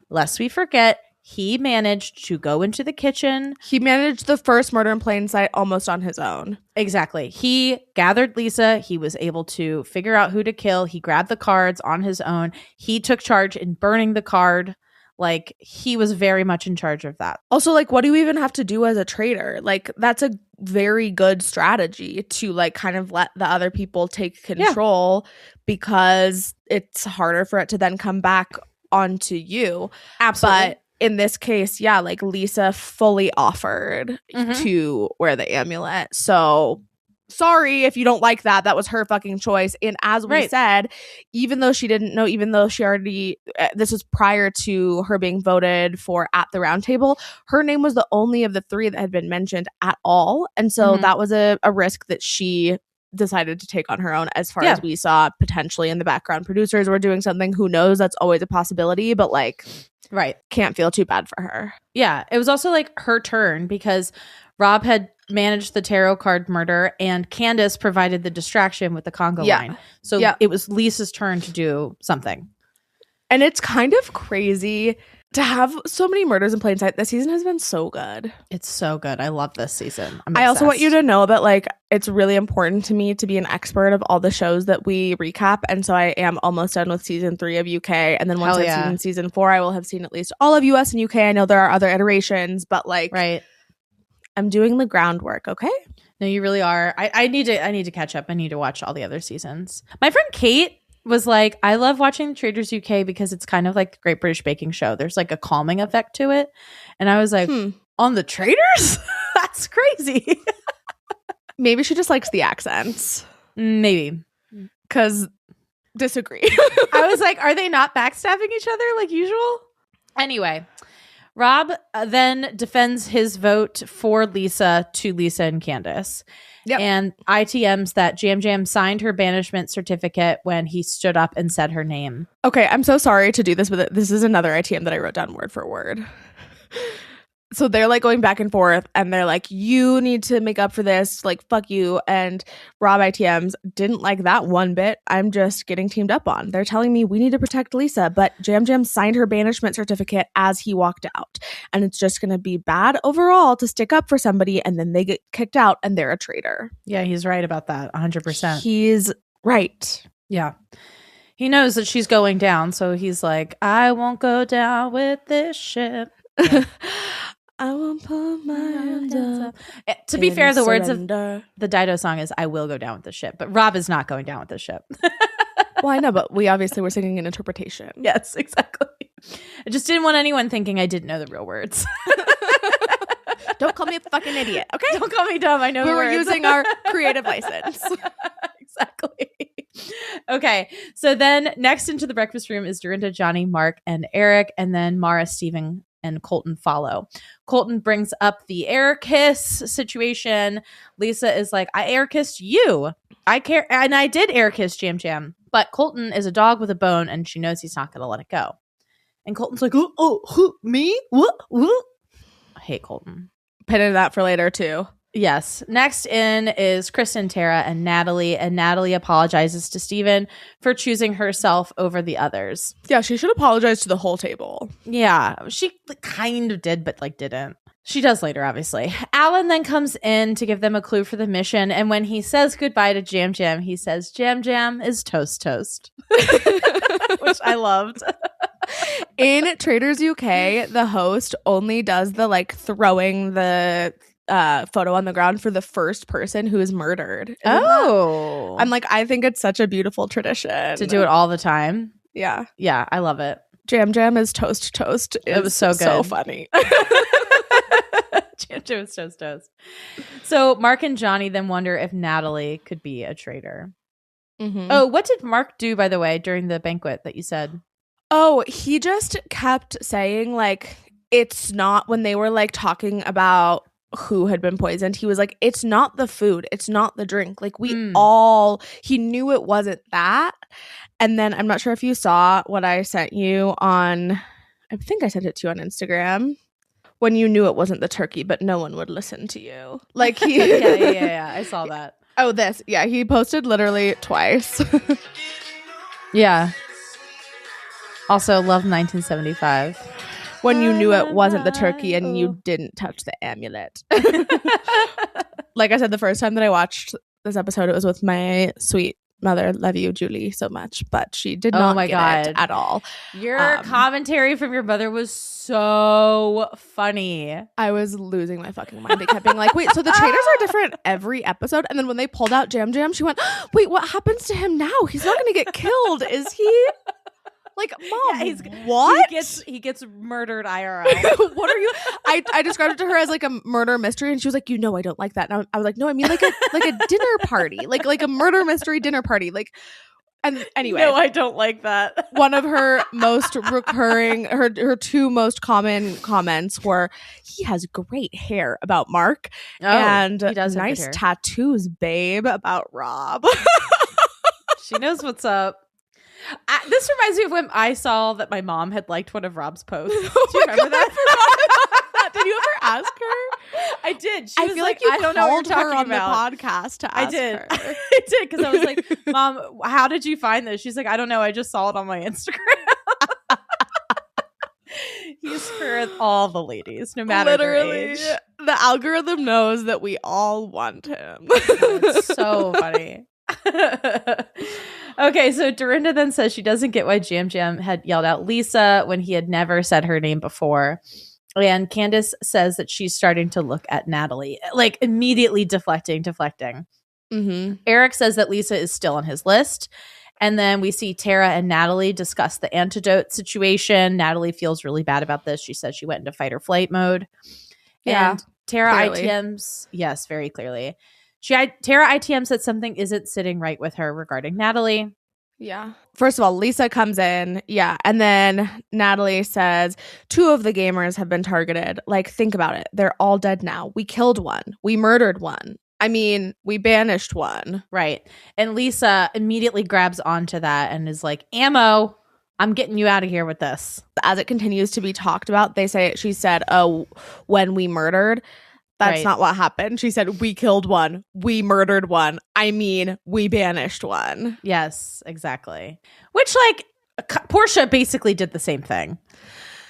Lest we forget, he managed to go into the kitchen. He managed the first murder in plain sight almost on his own. Exactly. He gathered Lisa. He was able to figure out who to kill. He grabbed the cards on his own. He took charge in burning the card. Like, he was very much in charge of that. Also, like, what do you even have to do as a traitor? Like, that's a very good strategy to, like, kind of let the other people take control because it's harder for it to then come back onto you. Absolutely. But in this case, yeah, like, Lisa fully offered to wear the amulet. So sorry if you don't like that. That was her fucking choice. And as we said, even though she didn't know, even though she already, this was prior to her being voted for at the round table, her name was the only of the three that had been mentioned at all. And so that was a risk that she decided to take on her own. As far as we saw, potentially in the background, producers were doing something. Who knows? That's always a possibility. But like, can't feel too bad for her. Yeah. It was also like her turn because Rob had managed the tarot card murder and Candace provided the distraction with the Congo line. So it was Lisa's turn to do something. And it's kind of crazy to have so many murders in plain sight. This season has been so good. It's so good. I love this season. I also want you to know that, like, it's really important to me to be an expert of all the shows that we recap. And so I am almost done with season 3 of UK. And then once I've seen season 4, I will have seen at least all of US and UK. I know there are other iterations, but like, I'm doing the groundwork. Okay. No, you really are. I need to catch up. I need to watch all the other seasons. My friend Kate was like, I love watching the Traitors UK because it's kind of like the Great British Baking Show. There's like a calming effect to it. And I was like, on the Traitors? That's crazy. Maybe she just likes the accents. Maybe. Because disagree. I was like, are they not backstabbing each other like usual? Anyway, Rob then defends his vote for Lisa to Lisa and Candace. And ITMs that Jam Jam signed her banishment certificate when he stood up and said her name. Okay, I'm so sorry to do this, but this is another ITM that I wrote down word for word. So they're like going back and forth and they're like, you need to make up for this, like, fuck you. And Rob ITMs didn't like that one bit. I'm just getting teamed up on. They're telling me we need to protect Lisa, but Jam Jam signed her banishment certificate as he walked out. And it's just going to be bad overall to stick up for somebody and then they get kicked out and they're a traitor. Yeah, he's right about that. 100%. He's right. Yeah. He knows that she's going down. So he's like, I won't go down with this ship. Yeah. I won't put my hands up. To be fair, the words of the Dido song is I will go down with the ship, but Rob is not going down with the ship. Well, I know, but we obviously were singing an interpretation. Yes, exactly. I just didn't want anyone thinking I didn't know the real words. Don't call me a fucking idiot, okay? Don't call me dumb. I know we the were words. using our creative license. Exactly. Okay, so then next into the breakfast room is Dorinda, Johnny, Mark, and Eric, and then Maura, Steven, and Colton follow. Colton brings up the air kiss situation. Lisa is like, I air kissed you. I care, and I did air kiss Jam Jam, but Colton is a dog with a bone, and she knows he's not going to let it go. And Colton's like, me? What? I hate Colton. Pinning that for later too. Yes. Next in is Kristen, Tara, and Natalie apologizes to Steven for choosing herself over the others. Yeah, she should apologize to the whole table. Yeah, she kind of did, but didn't. She does later, obviously. Alan then comes in to give them a clue for the mission, and when he says goodbye to Jam Jam, he says, Jam Jam is toast toast. Which I loved. In Traitors UK, the host only does the throwing the photo on the ground for the first person who is murdered. I'm like, I think it's such a beautiful tradition to do it all the time. Yeah. Yeah, I love it. Jam Jam is toast toast. It was so good. So funny. Jam Jam is toast toast. So Mark and Johnny then wonder if Natalie could be a traitor. Mm-hmm. Oh, what did Mark do, by the way, during the banquet that you said? Oh, he just kept saying it's not, when they were talking about who had been poisoned, he was like, it's not the food, it's not the drink. He knew it wasn't that. And then I'm not sure if you saw what I sent you on, I think I sent it to you on Instagram, when you knew it wasn't the turkey, but no one would listen to you. Yeah, I saw that. Oh, this. Yeah, he posted literally twice. Yeah. Also, love 1975. When you knew it wasn't the turkey and you didn't touch the amulet. Like I said, the first time that I watched this episode, it was with my sweet mother. Love you, Julie, so much. But she did not get it at all. Your commentary from your mother was so funny. I was losing my fucking mind. They kept being like, wait, so the traitors are different every episode? And then when they pulled out Jam Jam, she went, wait, what happens to him now? He's not going to get killed, is he? Like, Mom, what? He gets murdered IRL. What are you? I described it to her as a murder mystery, and she was like, I don't like that. And I was like, no, I mean like a dinner party, like a murder mystery dinner party. And anyway, no, I don't like that. One of her most recurring, her two most common comments were, he has great hair, about Mark, and he does nice tattoos, babe, about Rob. She knows what's up. This reminds me of when I saw that my mom had liked one of Rob's posts. Do you remember that? Did you ever ask her? I did. She I was feel like, you I don't know what you're called her talking on about. the podcast to ask her. I did, because I was like, Mom, how did you find this? She's like, I don't know. I just saw it on my Instagram. He's for all the ladies, no matter their age. The algorithm knows that we all want him. It's so funny. Okay, so Dorinda then says she doesn't get why Jam Jam had yelled out Lisa when he had never said her name before. And Candace says that she's starting to look at Natalie, immediately deflecting. Mm-hmm. Eric says that Lisa is still on his list. And then we see Tara and Natalie discuss the antidote situation. Natalie feels really bad about this. She says she went into fight or flight mode. Yeah, and Tara clearly. ITMs, yes, very clearly. Tara ITM said something isn't sitting right with her regarding Natalie. Yeah. First of all, Lisa comes in. Yeah. And then Natalie says 2 of the gamers have been targeted. Think about it. They're all dead now. We killed one. We murdered one. I mean, we banished one. Right. And Lisa immediately grabs onto that and is like, ammo, I'm getting you out of here with this. As it continues to be talked about, she said, oh, when we murdered. That's not what happened. She said, we killed one. We murdered one. I mean, we banished one. Yes, exactly. Which, Portia basically did the same thing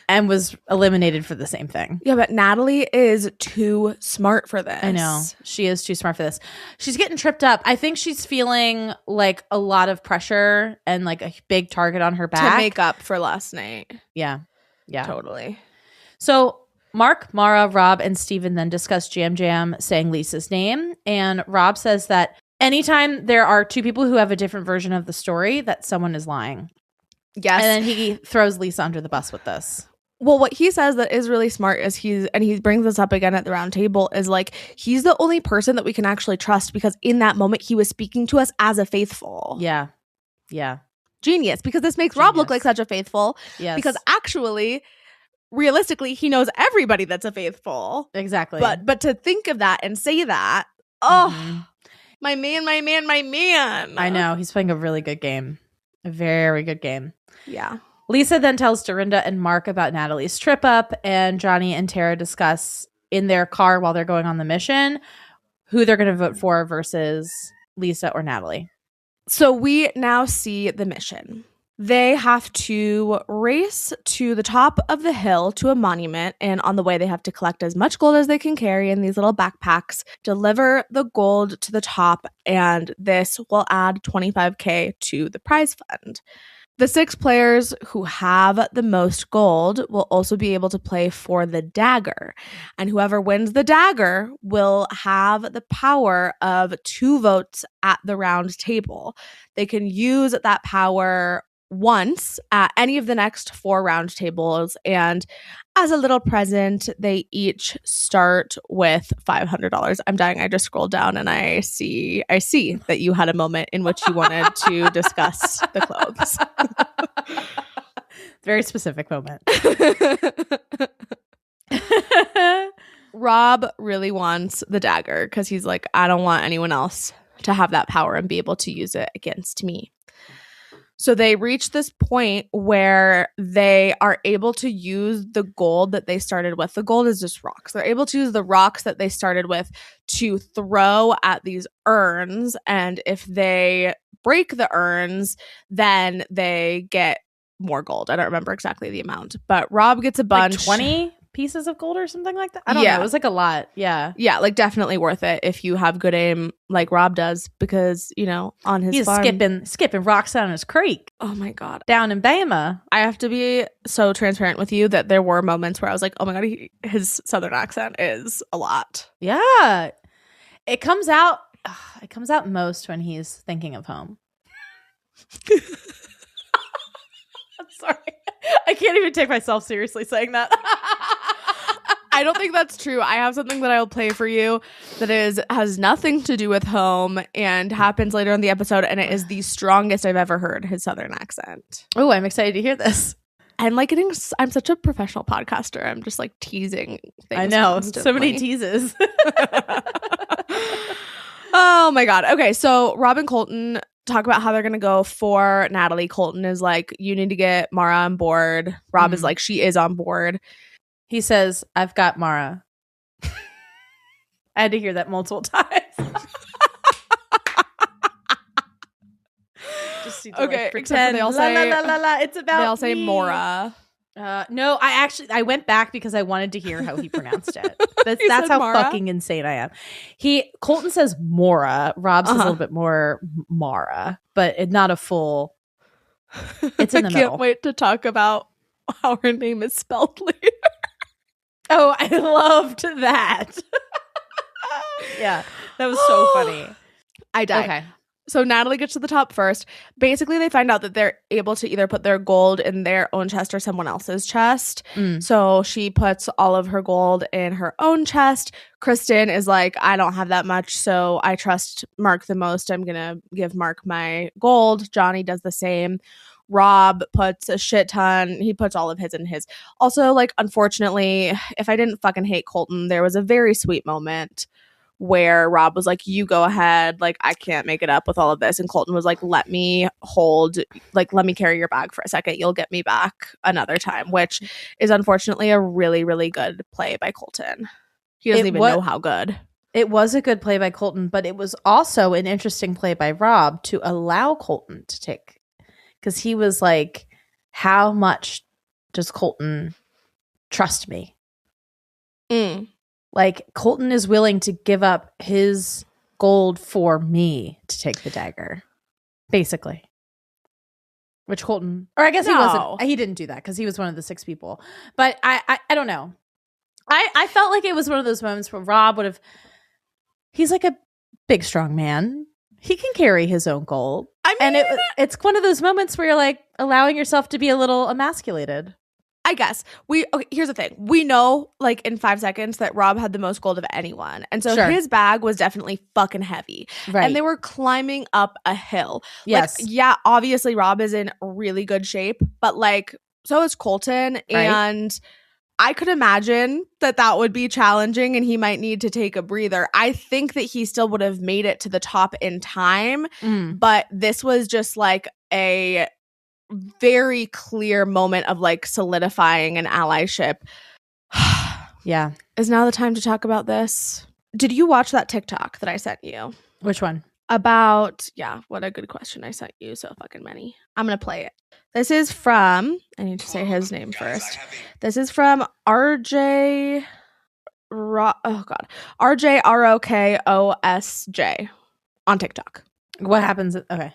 and was eliminated for the same thing. Yeah, but Natalie is too smart for this. I know. She is too smart for this. She's getting tripped up. I think she's feeling a lot of pressure and a big target on her back. To make up for last night. Yeah. Yeah. Totally. So Mark, Maura, Rob, and Steven then discuss Jam Jam saying Lisa's name. And Rob says that anytime there are 2 people who have a different version of the story, that someone is lying. Yes. And then he throws Lisa under the bus with this. Well, what he says that is really smart is he brings this up again at the round table is like he's the only person that we can actually trust because in that moment he was speaking to us as a faithful. Yeah. Genius, because this makes Rob look like such a faithful. Yes. Because actually, realistically, he knows everybody that's a faithful. Exactly. But to think of that and say that, my man. I know. He's playing a really good game. A very good game. Yeah. Lisa then tells Dorinda and Mark about Natalie's trip up, and Johnny and Tara discuss in their car while they're going on the mission who they're going to vote for versus Lisa or Natalie. So we now see the mission. They have to race to the top of the hill to a monument, and on the way they have to collect as much gold as they can carry in these little backpacks, deliver the gold to the top, and this will add 25K to the prize fund. The 6 players who have the most gold will also be able to play for the dagger. And whoever wins the dagger will have the power of 2 votes at the round table. They can use that power once at any of the next 4 round tables. And as a little present, they each start with $500. I'm dying. I just scrolled down and I see that you had a moment in which you wanted to discuss the clothes. Very specific moment. Rob really wants the dagger because he's like, I don't want anyone else to have that power and be able to use it against me. So they reach this point where they are able to use the gold that they started with. The gold is just rocks. They're able to use the rocks that they started with to throw at these urns. And if they break the urns, then they get more gold. I don't remember exactly the amount, but Rob gets a bunch. Like 20 pieces of gold or something like that? I don't know. It was like a lot. Yeah. Yeah, like definitely worth it if you have good aim like Rob does because, you know, on his farm. He's skipping rocks down his creek. Oh my God. Down in Bama. I have to be so transparent with you that there were moments where I was like, oh my God, his Southern accent is a lot. Yeah. It comes out most when he's thinking of home. I'm sorry. I can't even take myself seriously saying that. I don't think that's true. I have something that I'll play for you that has nothing to do with home and happens later in the episode, and it is the strongest I've ever heard his Southern accent. Oh, I'm excited to hear this. I'm such a professional podcaster. I'm just like teasing things. I know. Constantly. So many teases. Oh my God. Okay, so Rob and Colton talk about how they're going to go for Natalie. Colton is like, you need to get Maura on board. Rob is like, she is on board. He says, I've got Maura. I had to hear that multiple times. Just need to, okay, like, pretend. they all say, it's about they all say me. Maura. No, I went back because I wanted to hear how he pronounced it. That's how Maura? fucking insane I am. Colton says Maura. Rob says a little bit more Maura, but not a full. It's in the middle. I can't wait to talk about how her name is spelled later. Oh, I loved that. Yeah, that was so funny. I died. Okay. So Natalie gets to the top first. Basically, they find out that they're able to either put their gold in their own chest or someone else's chest. So she puts all of her gold in her own chest. Kristen is like, I don't have that much, so I trust Mark the most. I'm going to give Mark my gold. Johnny does the same. Rob puts a shit ton. He puts all of his in his. Also, like, unfortunately, if I didn't fucking hate Colton, there was a very sweet moment where Rob was like, you go ahead. Like, I can't make it up with all of this. And Colton was like, let me carry your bag for a second. You'll get me back another time, which is unfortunately a really, really good play by Colton. He doesn't even know how good. It was a good play by Colton, but it was also an interesting play by Rob to allow Colton to take. Because he was like, how much does Colton trust me? Like, Colton is willing to give up his gold for me to take the dagger, basically. Which Colton, or I guess he wasn't. He didn't do that because he was one of the 6 people. But I don't know. I felt like it was one of those moments where Rob would have. He's like a big, strong man. He can carry his own gold. I mean, and it's one of those moments where you're like allowing yourself to be a little emasculated. I guess okay, here's the thing. We know like in 5 seconds that Rob had the most gold of anyone. And so his bag was definitely fucking heavy. Right. And they were climbing up a hill. Yes. Like, yeah, obviously Rob is in really good shape, but like so is Colton. Right. And I could imagine that would be challenging and he might need to take a breather. I think that he still would have made it to the top in time, but this was just like a very clear moment of like solidifying an allyship. Yeah. Is now the time to talk about this? Did you watch that TikTok that I sent you? Which one? About, yeah, what a good question I sent you. So fucking many. I'm going to play it. This is from, I need to say his name first. This is from RJ RJROKOSJ on TikTok. What happens? Okay.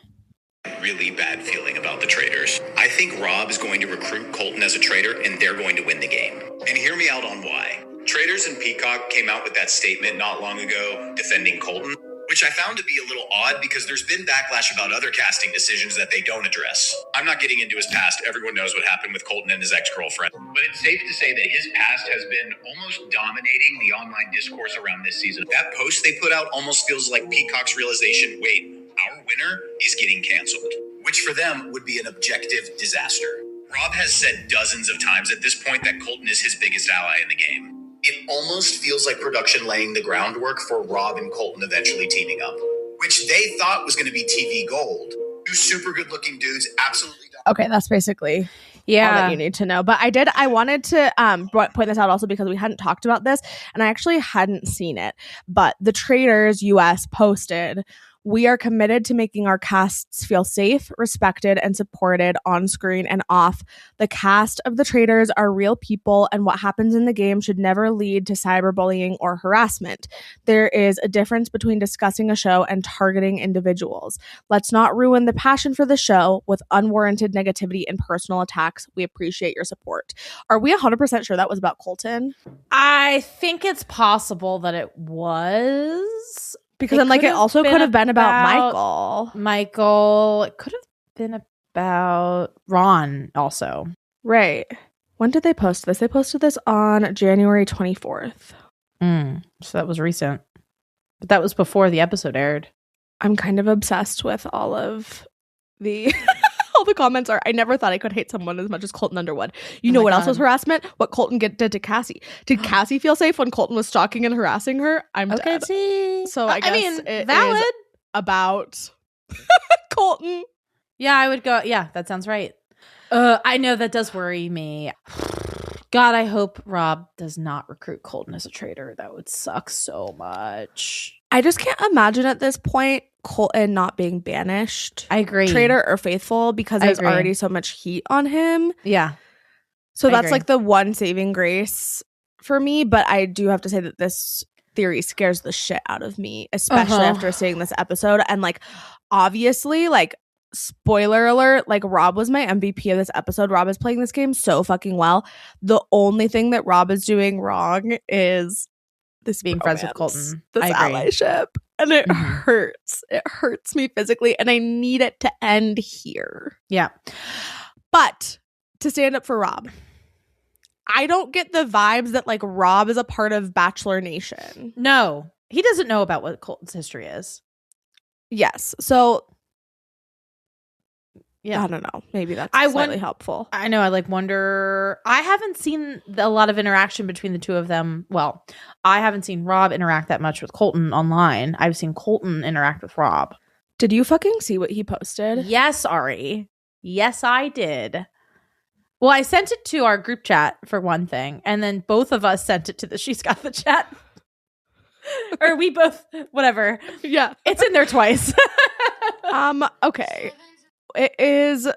Really bad feeling about the Traitors. I think Rob is going to recruit Colton as a traitor and they're going to win the game. And hear me out on why. Traitors and Peacock came out with that statement not long ago defending Colton, which I found to be a little odd because there's been backlash about other casting decisions that they don't address. I'm not getting into his past. Everyone knows what happened with Colton and his ex-girlfriend. But it's safe to say that his past has been almost dominating the online discourse around this season. That post they put out almost feels like Peacock's realization, wait, our winner is getting canceled, which for them would be an objective disaster. Rob has said dozens of times at this point that Colton is his biggest ally in the game. It almost feels like production laying the groundwork for Rob and Colton eventually teaming up, which they thought was going to be TV gold. Two super good looking dudes, absolutely. Okay, that's basically all that you need to know. But I wanted to point this out also because we hadn't talked about this and I actually hadn't seen it. But the Traitors US posted, "We are committed to making our casts feel safe, respected, and supported on screen and off. The cast of the Traitors are real people, and what happens in the game should never lead to cyberbullying or harassment. There is a difference between discussing a show and targeting individuals. Let's not ruin the passion for the show with unwarranted negativity and personal attacks. We appreciate your support." Are we 100% sure that was about Colton? I think it's possible that it was. Because then, like, it also could have been about Michael. It could have been about Ron also. Right. When did they post this? They posted this on January 24th. So that was recent. But that was before the episode aired. I'm kind of obsessed with all of the... all the comments are, "I never thought I could hate someone as much as Colton Underwood. You know what else was harassment? What Colton did to Cassie. Did Cassie feel safe when Colton was stalking and harassing her? I'm dead." So I guess it valid. is about Colton. Yeah, I would go. Yeah, that sounds right. I know that does worry me. God, I hope Rob does not recruit Colton as a traitor. That would suck so much. I just can't imagine at this point Colton not being banished. I agree. Traitor or faithful, because there's already so much heat on him. Yeah. So that's like the one saving grace for me. But I do have to say that this theory scares the shit out of me, especially after seeing this episode. And like, obviously, like, spoiler alert, like, Rob was my MVP of this episode. Rob is playing this game so fucking well. The only thing that Rob is doing wrong is this being friends with Colton. This allyship. And it hurts. It hurts me physically. And I need it to end here. Yeah. But to stand up for Rob, I don't get the vibes that like Rob is a part of Bachelor Nation. No. He doesn't know about what Colton's history is. Yes. So yeah, I don't know. Maybe that's slightly helpful. I know. I like wonder. I haven't seen a lot of interaction between the two of them. Well, I haven't seen Rob interact that much with Colton online. I've seen Colton interact with Rob. Did you fucking see what he posted? Yes, Ari. Yes, I did. Well, I sent it to our group chat for one thing, and then both of us sent it to the She's Got the Chat. Or we both, whatever. Yeah. It's in there twice. Okay. It is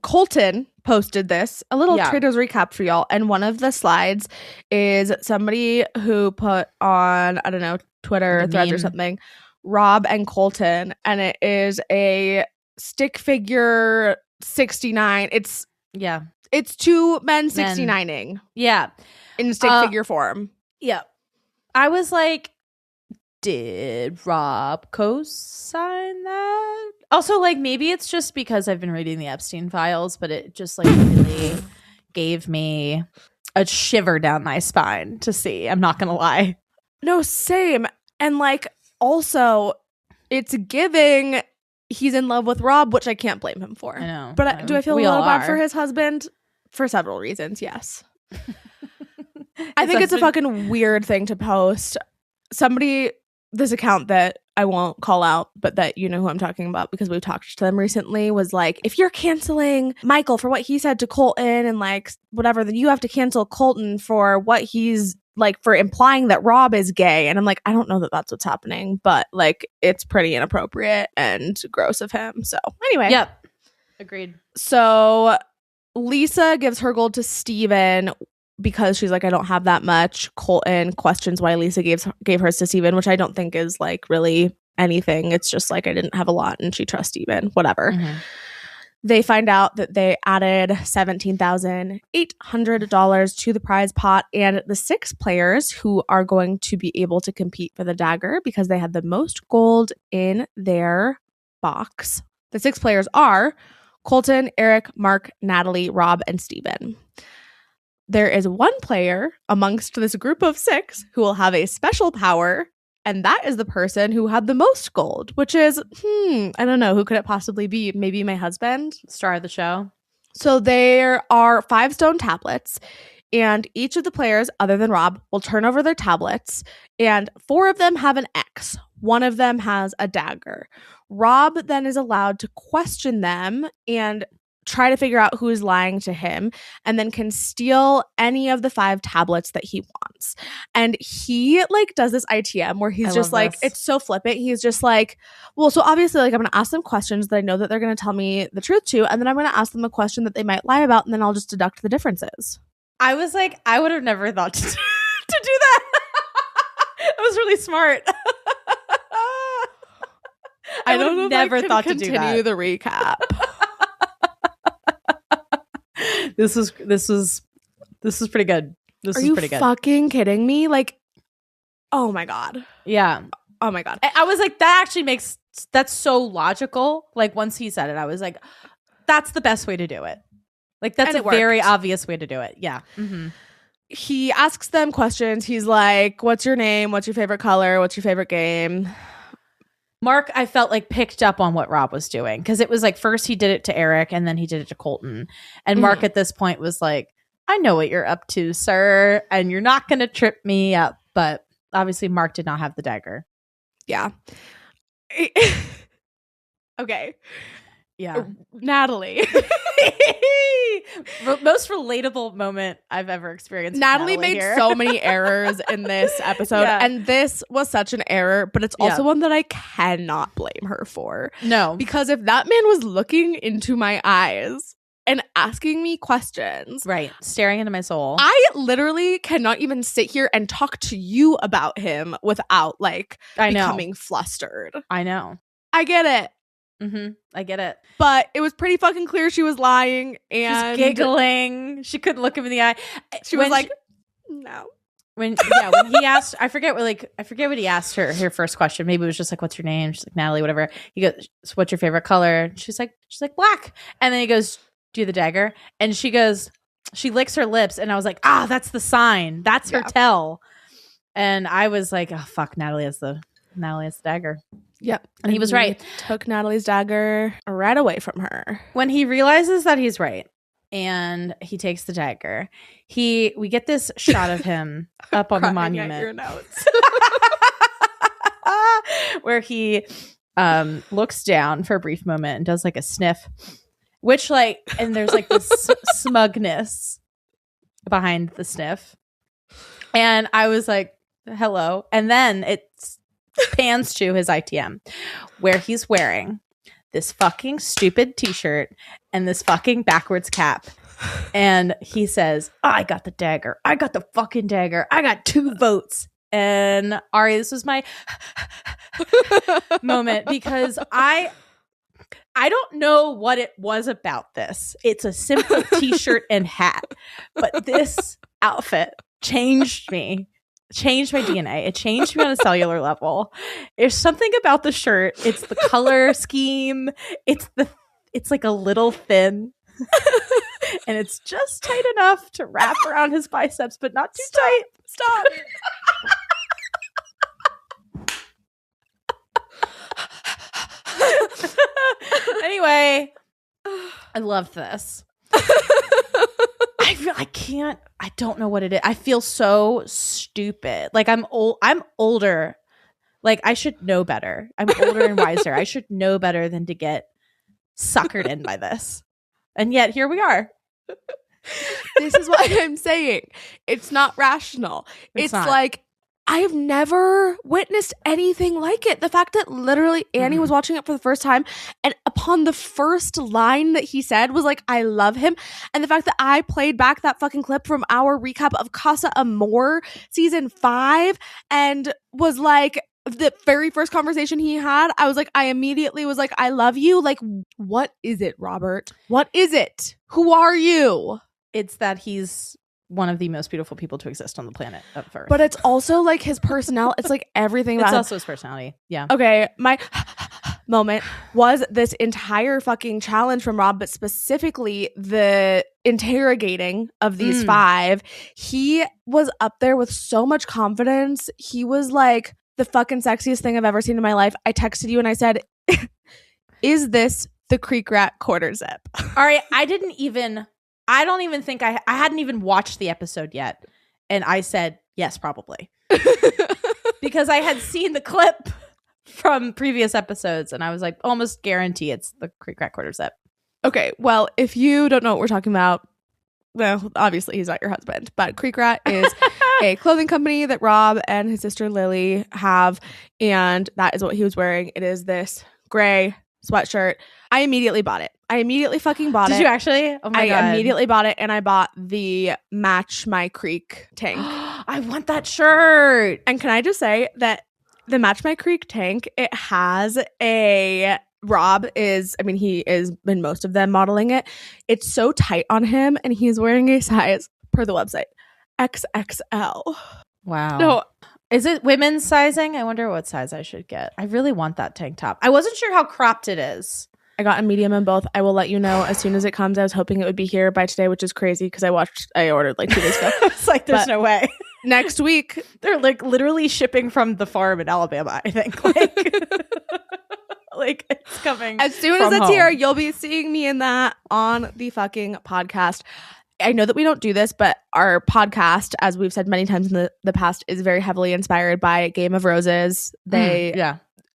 Colton posted this, a little Traitors recap for y'all, and one of the slides is somebody who put on, I don't know, Twitter threads or something, Rob and Colton, and it is a stick figure 69. It's two men 69ing. Yeah. In stick figure form. Yeah. I was like, did Rob co-sign that? Also, like, maybe it's just because I've been reading the Epstein files, but it just like really gave me a shiver down my spine to see. I'm not gonna lie. No, same. And like, also, it's giving he's in love with Rob, which I can't blame him for. I know. But do I feel a We little all bad are. for his husband? For several reasons, yes. I think it's a fucking weird thing to post. Somebody, this account that I won't call out, but that you know who I'm talking about because we've talked to them recently, was like, if you're canceling Michael for what he said to Colton and like whatever, then you have to cancel Colton for what he's like, for implying that Rob is gay. And I'm like, I don't know that that's what's happening, but like it's pretty inappropriate and gross of him. So anyway. Yep. Agreed. So Lisa gives her gold to Steven because she's like, I don't have that much. Colton questions why Lisa gave hers to Steven, which I don't think is like really anything. It's just like, I didn't have a lot and she trusts Steven, whatever. Mm-hmm. They find out that they added $17,800 to the prize pot, and the 6 players who are going to be able to compete for the dagger because they had the most gold in their box. The 6 players are Colton, Eric, Mark, Natalie, Rob, and Steven. There is one player amongst this group of 6 who will have a special power, and that is the person who had the most gold, which is, I don't know, who could it possibly be? Maybe my husband? Star of the show. So there are 5 stone tablets, and each of the players, other than Rob, will turn over their tablets, and 4 of them have an X. 1 of them has a dagger. Rob then is allowed to question them and try to figure out who is lying to him, and then can steal any of the 5 tablets that he wants. And he like does this ITM where he's just like, it's so flippant. He's just like, well, so obviously like I'm going to ask them questions that I know that they're going to tell me the truth to, and then I'm going to ask them a question that they might lie about, and then I'll just deduct the differences. I was like, I would have never thought to do that. It was really smart. I don't know never if I can thought to do continue that. the recap. This was pretty good. This Are was you pretty good. fucking kidding me? Like, oh my god. Yeah. Oh my god. I was like, that's so logical. Like once he said it, I was like, that's the best way to do it. Like that's And a it very worked. obvious way to do it. Yeah. Mm-hmm. He asks them questions. He's like, what's your name? What's your favorite color? What's your favorite game? Mark, I felt like picked up on what Rob was doing because it was like first he did it to Eric and then he did it to Colton. And Mark at this point was like, I know what you're up to, sir, and you're not going to trip me up. But obviously Mark did not have the dagger. Yeah. Okay. Yeah. Natalie. Most relatable moment I've ever experienced. with Natalie made here. so many errors in this episode, Yeah. and this was such an error, but it's also one that I cannot blame her for. No. Because if that man was looking into my eyes and asking me questions, Right. Staring into my soul. I literally cannot even sit here and talk to you about him without like I know. becoming flustered. I know. I get it. Mm-hmm. I get it. But it was pretty fucking clear she was lying, and She's giggling. She couldn't look him in the eye. she was like, no. when he asked, I forget what he asked her first question. Maybe it was just like, what's your name? She's like, Natalie, whatever. He goes, so what's your favorite color? And she's like black. And then he goes, do you have the dagger? And she goes, she licks her lips, and I was like, that's the sign. That's her tell. And I was like, oh fuck, Natalie has the dagger. Yep. And he was right. Took Natalie's dagger right away from her. When he realizes that he's right and he takes the dagger, we get this shot of him up on the monument. At your notes. Where he looks down for a brief moment and does like a sniff, which like, and there's like this smugness behind the sniff. And I was like, hello. And then it pans to his ITM where he's wearing this fucking stupid t-shirt and this fucking backwards cap. And he says, I got the dagger. I got the fucking dagger. I got 2 votes. And Ari, this was my moment because I don't know what it was about this. It's a simple t-shirt and hat, but this outfit changed me. Changed my DNA. It changed me on a cellular level. There's something about the shirt. It's the color scheme. It's like a little thin. And it's just tight enough to wrap around his biceps, but not too tight. Stop. Anyway, I love this. I don't know what it is. I feel so stupid. Like I'm older. Like I should know better. I'm older and wiser. I should know better than to get suckered in by this. And yet here we are. This is what I'm saying. It's not rational. It's not. like I have never witnessed anything like it. The fact that literally Annie was watching it for the first time, and upon the first line that he said was like, I love him. And the fact that I played back that fucking clip from our recap of Casa Amor season 5 and was like, the very first conversation he had, I was like, I immediately was like, I love you. Like, what is it, Robert? What is it? Who are you? It's that he's one of the most beautiful people to exist on the planet of Earth. But it's also like his personality. It's like everything about it's him. also his personality. Yeah. Okay, my moment was this entire fucking challenge from Rob, but specifically the interrogating of these 5. He was up there with so much confidence. He was like the fucking sexiest thing I've ever seen in my life. I texted you and I said, is this the Creek Rat quarter zip? All right. I don't even think I hadn't even watched the episode yet. And I said, yes, probably. Because I had seen the clip from previous episodes and I was like, almost guarantee it's the Creek Rat quarter zip. Okay, well, if you don't know what we're talking about, well, obviously he's not your husband, but Creek Rat is a clothing company that Rob and his sister Lily have, and that is what he was wearing. It is this gray sweatshirt. I immediately bought it. I immediately fucking bought it. Did you actually? Oh my God. I immediately bought it, and I bought the Match My Creek tank. I want that shirt. And can I just say that the Match My Creek tank, it has a... Rob is, I mean, he is in most of them modeling it. It's so tight on him, and he's wearing a size, per the website, XXL. Wow. No. Is it women's sizing? I wonder what size I should get. I really want that tank top. I wasn't sure how cropped it is. I got a medium in both. I will let you know as soon as it comes. I was hoping it would be here by today, which is crazy because I ordered like 2 days ago. It's like, there's no way. Next week. They're like literally shipping from the farm in Alabama, I think. Like it's coming. As soon as it's here, you'll be seeing me in that on the fucking podcast. I know that we don't do this, but our podcast, as we've said many times in the past, is very heavily inspired by Game of Roses. They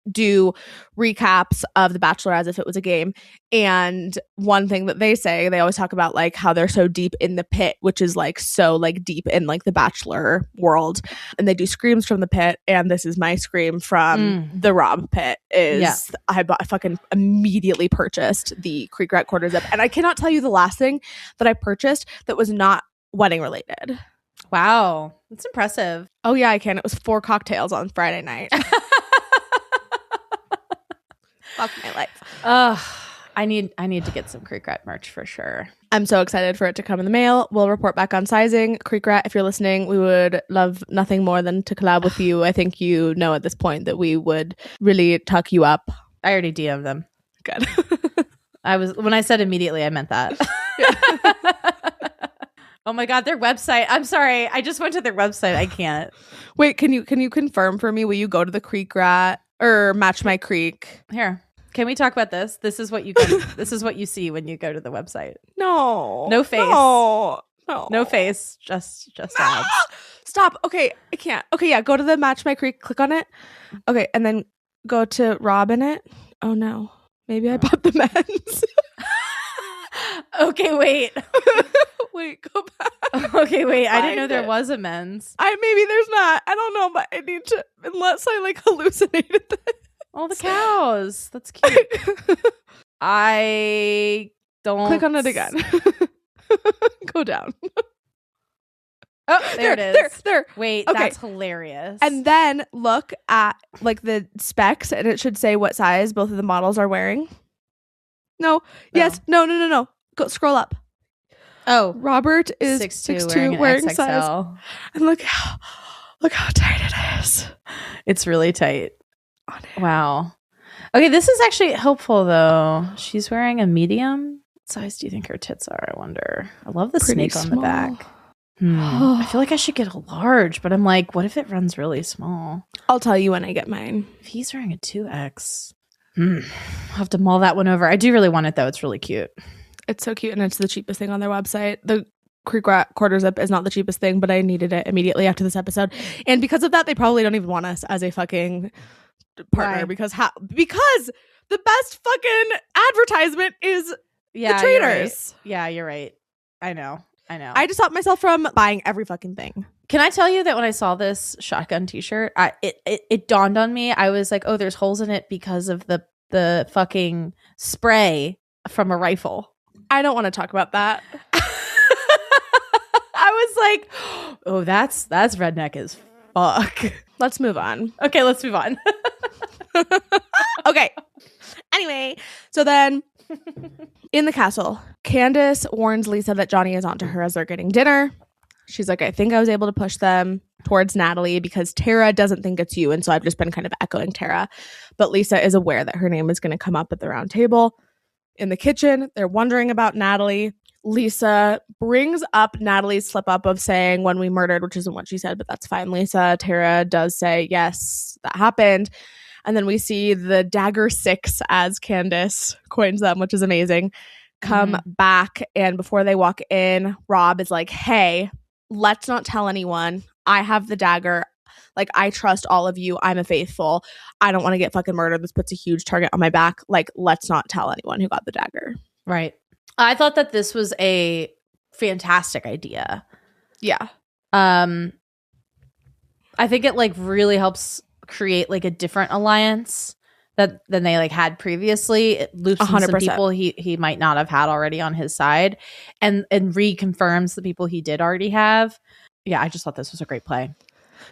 do recaps of The Bachelor as if it was a game. And one thing that they say, they always talk about like how they're so deep in the pit, which is like so like deep in like the Bachelor world. And they do screams from the pit. And this is my scream from the Rob pit is I fucking immediately purchased the Creek Rat quarter zip. And I cannot tell you the last thing that I purchased that was not wedding related. Wow. That's impressive. Oh yeah, I can. It was 4 cocktails on Friday night. Fuck my life. I need to get some Creek Rat merch for sure. I'm so excited for it to come in the mail. We'll report back on sizing. Creek Rat, if you're listening, we would love nothing more than to collab with you. I think you know at this point that we would really tuck you up. I already DM'd them. Good. When I said immediately, I meant that. Oh my God, their website. I'm sorry. I just went to their website. I can't. Wait, can you confirm for me? Will you go to the Creek Rat or Match My Creek? Here. Can we talk about this? This is what you this is what you see when you go to the website. No face. No face. Just ads. Stop. Okay, I can't. Okay, yeah. Go to the Match My Creek. Click on it. Okay, and then go to Rob in it. Oh no. Maybe I bought the men's. Okay, wait. Wait, go back. Okay, wait. I didn't know there was a men's. Maybe there's not. I don't know, but I need to, unless I like hallucinated this. Oh, the cows. That's cute. I don't click on it again. Go down. Oh, there it is. There. Wait, okay. That's hilarious. And then look at like the specs, and it should say what size both of the models are wearing. No. Yes. No. Go scroll up. Oh, Robert is 6'2", wearing size. And look how tight it is. It's really tight. Wow. Okay, this is actually helpful though. She's wearing a medium. size do you think her tits are? I wonder. I love the Pretty snake on small. the back. I feel like I should get a large, but I'm like, what if it runs really small? I'll tell you when I get mine. If he's wearing a 2X, I'll have to mull that one over. I do really want it, though. It's really cute. It's so cute, and it's the cheapest thing on their website. The Creek Rat quarter zip is not the cheapest thing, but I needed it immediately after this episode. And because of that, they probably don't even want us as a fucking partner. Why? Because the best fucking advertisement is the You're Traitors. right. Yeah, you're right. I know. I just stopped myself from buying every fucking thing. Can I tell you that when I saw this shotgun t-shirt, it dawned on me. I was like, oh, there's holes in it because of the fucking spray from a rifle. I don't want to talk about that. I was like, oh, that's redneck as fuck. Let's move on. Okay, let's move on. Okay. Anyway, so then in the castle, Candace warns Lisa that Johnny is onto her as they're getting dinner. She's like, I think I was able to push them towards Natalie because Tara doesn't think it's you. And so I've just been kind of echoing Tara. But Lisa is aware that her name is going to come up at the round table. In the kitchen, they're wondering about Natalie. Lisa brings up Natalie's slip up of saying when we murdered, which isn't what she said, but that's fine, Lisa. Tara does say, yes, that happened. And then we see the Dagger Six, as Candace coins them, which is amazing, come back. And before they walk in, Rob is like, hey, let's not tell anyone. I have the dagger. Like, I trust all of you. I'm a faithful. I don't want to get fucking murdered. This puts a huge target on my back. Like, let's not tell anyone who got the dagger. Right. I thought that this was a fantastic idea. Yeah. I think it like really helps create like a different alliance than they like had previously. It loops in some 100%. people he might not have had already on his side and reconfirms the people he did already have. Yeah, I just thought this was a great play.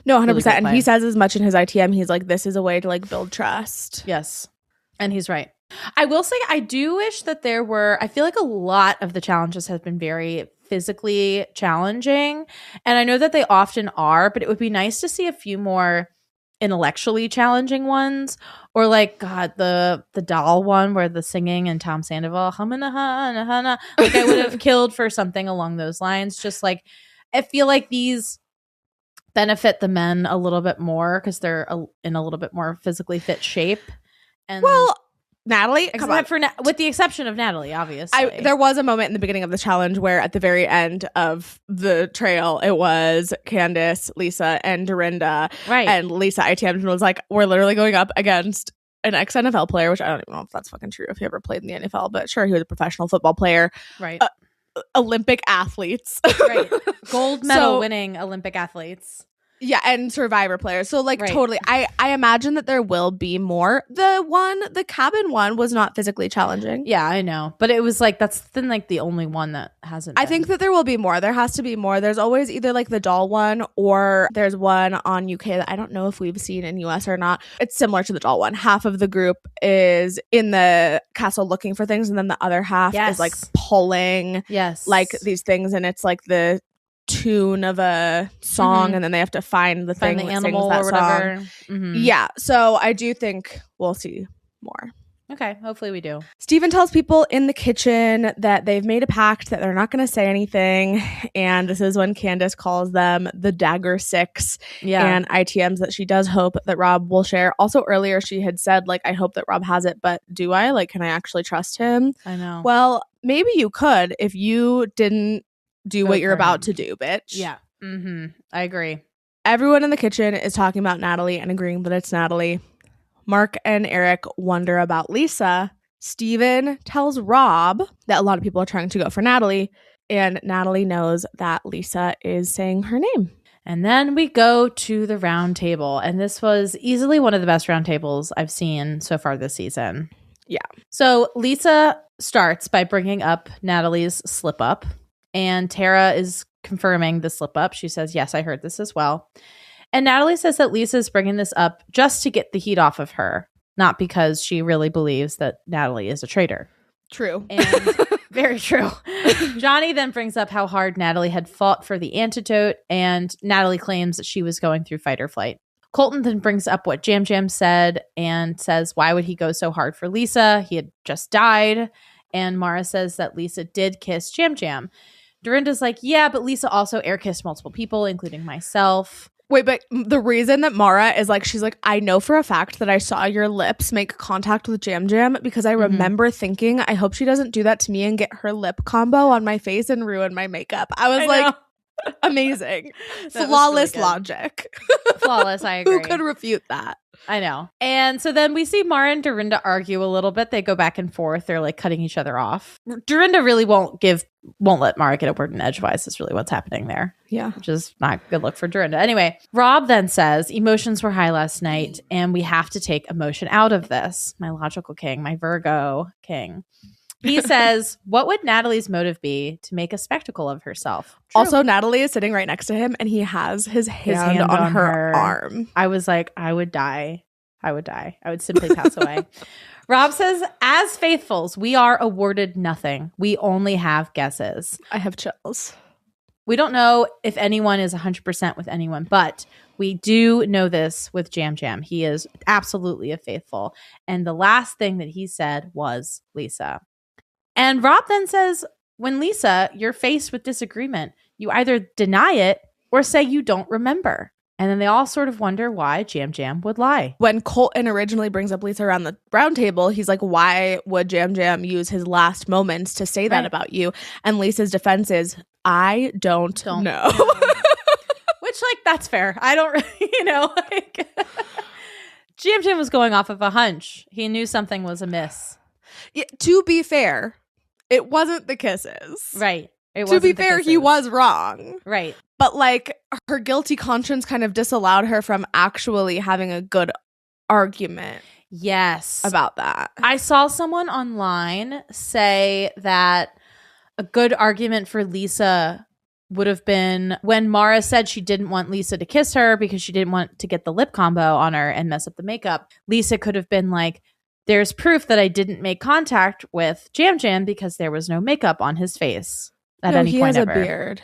No, 100%. Really great And play. he says as much in his ITM. He's like, this is a way to like build trust. Yes. And he's right. I will say I do wish that there were, I feel like a lot of the challenges have been very physically challenging. And I know that they often are, but it would be nice to see a few more intellectually challenging ones. Or like, God, the doll one where the singing and Tom Sandoval, hum-na-ha-na-ha-na. Like I would have killed for something along those lines. Just like, I feel like these benefit the men a little bit more because they're in a little bit more physically fit shape. And Well, Natalie, come on. except for with the exception of Natalie, obviously. There was a moment in the beginning of the challenge where at the very end of the trail, it was Candace, Lisa, and Dorinda. Right. And Lisa ITM'd and was like, we're literally going up against an ex-NFL player, which I don't even know if that's fucking true if he ever played in the NFL, but sure, he was a professional football player. Right. Olympic athletes. Right. Gold medal So- winning Olympic athletes. Yeah, and Survivor players. So like Right. totally. I imagine that there will be more. The cabin one was not physically challenging. Yeah, I know. But it was like, that's then like the only one that hasn't I been. think that there will be more. There has to be more. There's always either like the doll one or there's one on UK that I don't know if we've seen in US or not. It's similar to the doll one. Half of the group is in the castle looking for things, and then the other half Yes. is like pulling Yes. like these things, and it's like the tune of a song, and then they have to find the find thing the that animal sings or that song. whatever. Mhm. Yeah, so I do think we'll see more. Okay, hopefully we do. Steven tells people in the kitchen that they've made a pact that they're not going to say anything. And this is when Candace calls them the Dagger Six Yeah. and ITMs that she does hope that Rob will share. Also, earlier she had said, like, I hope that Rob has it, but do I? Like, can I actually trust him? I know. Well, maybe you could if you didn't do Go what you're for about him. to do, bitch. Yeah. Mm-hmm. I agree. Everyone in the kitchen is talking about Natalie and agreeing that it's Natalie. Mark and Eric wonder about Lisa. Steven tells Rob that a lot of people are trying to go for Natalie, and Natalie knows that Lisa is saying her name. And then we go to the round table. And this was easily one of the best round tables I've seen so far this season. Yeah. So Lisa starts by bringing up Natalie's slip up. And Tara is confirming the slip up. She says, yes, I heard this as well. And Natalie says that Lisa's bringing this up just to get the heat off of her, not because she really believes that Natalie is a traitor. True. And very true. Johnny then brings up how hard Natalie had fought for the antidote, and Natalie claims that she was going through fight or flight. Colton then brings up what Jam Jam said and says, why would he go so hard for Lisa? He had just died. And Maura says that Lisa did kiss Jam Jam. Dorinda's like, yeah, but Lisa also air kissed multiple people, including myself. Wait, but the reason that Maura is like, she's like, I know for a fact that I saw your lips make contact with Jam Jam because I remember thinking, I hope she doesn't do that to me and get her lip combo on my face and ruin my makeup. I was like, amazing. Flawless really good. Logic. Flawless, I agree. Who could refute that? I know. And so then we see Maura and Dorinda argue a little bit. They go back and forth. They're like cutting each other off. Dorinda really won't let Maura get a word in edgewise is really what's happening there. Yeah. Which is not good look for Dorinda. Anyway, Rob then says, emotions were high last night and we have to take emotion out of this. My logical king, my Virgo king. He says, what would Natalie's motive be to make a spectacle of herself? True. Also, Natalie is sitting right next to him and he has his hand on her arm. I was like, I would die. I would simply pass away. Rob says, as faithfuls, we are awarded nothing. We only have guesses. I have chills. We don't know if anyone is 100% with anyone, but we do know this with Jam Jam. He is absolutely a faithful. And the last thing that he said was Lisa. And Rob then says, when Lisa, you're faced with disagreement, you either deny it or say you don't remember. And then they all sort of wonder why Jam Jam would lie. When Colton originally brings up Lisa around the round table, he's like, why would Jam Jam use his last moments to say that about you? And Lisa's defense is, I don't know. Which, like, that's fair. I don't really, like, Jam Jam was going off of a hunch. He knew something was amiss. Yeah, to be fair, it wasn't the kisses. Right. To be fair, he was wrong. Right. But like her guilty conscience kind of disallowed her from actually having a good argument. Yes. About that. I saw someone online say that a good argument for Lisa would have been when Maura said she didn't want Lisa to kiss her because she didn't want to get the lip combo on her and mess up the makeup. Lisa could have been like, there's proof that I didn't make contact with Jam Jam because there was no makeup on his face at any point he has ever. a beard.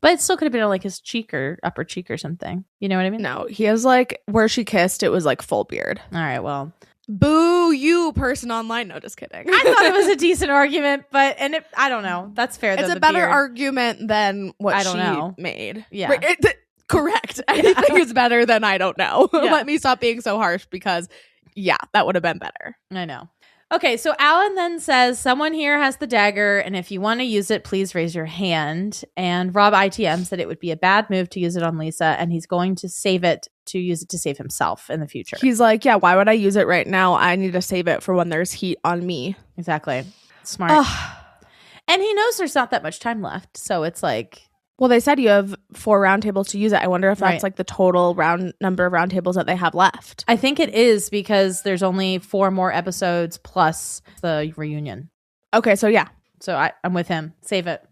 But it still could have been on like his cheek or upper cheek or something. You know what I mean? No, he has like where she kissed, it was like full beard. All right, well. Boo you, person online. No, just kidding. I thought it was a decent argument, but I don't know. That's fair. It's though, a better argument than what she made. Yeah. Right, correct. Anything is better than I don't know. Yeah. Let me stop being so harsh because, yeah, that would have been better. I know. Okay, so Alan then says, someone here has the dagger, and if you want to use it, please raise your hand. And Rob ITM said it would be a bad move to use it on Lisa, and he's going to use it to save himself in the future. He's like, yeah, why would I use it right now? I need to save it for when there's heat on me. Exactly. Smart. And he knows there's not that much time left, so it's like... Well, they said you have 4 round tables to use it. I wonder if that's like the total number of round tables that they have left. I think it is because there's only 4 more episodes plus the reunion. Okay, so yeah. So I'm with him. Save it.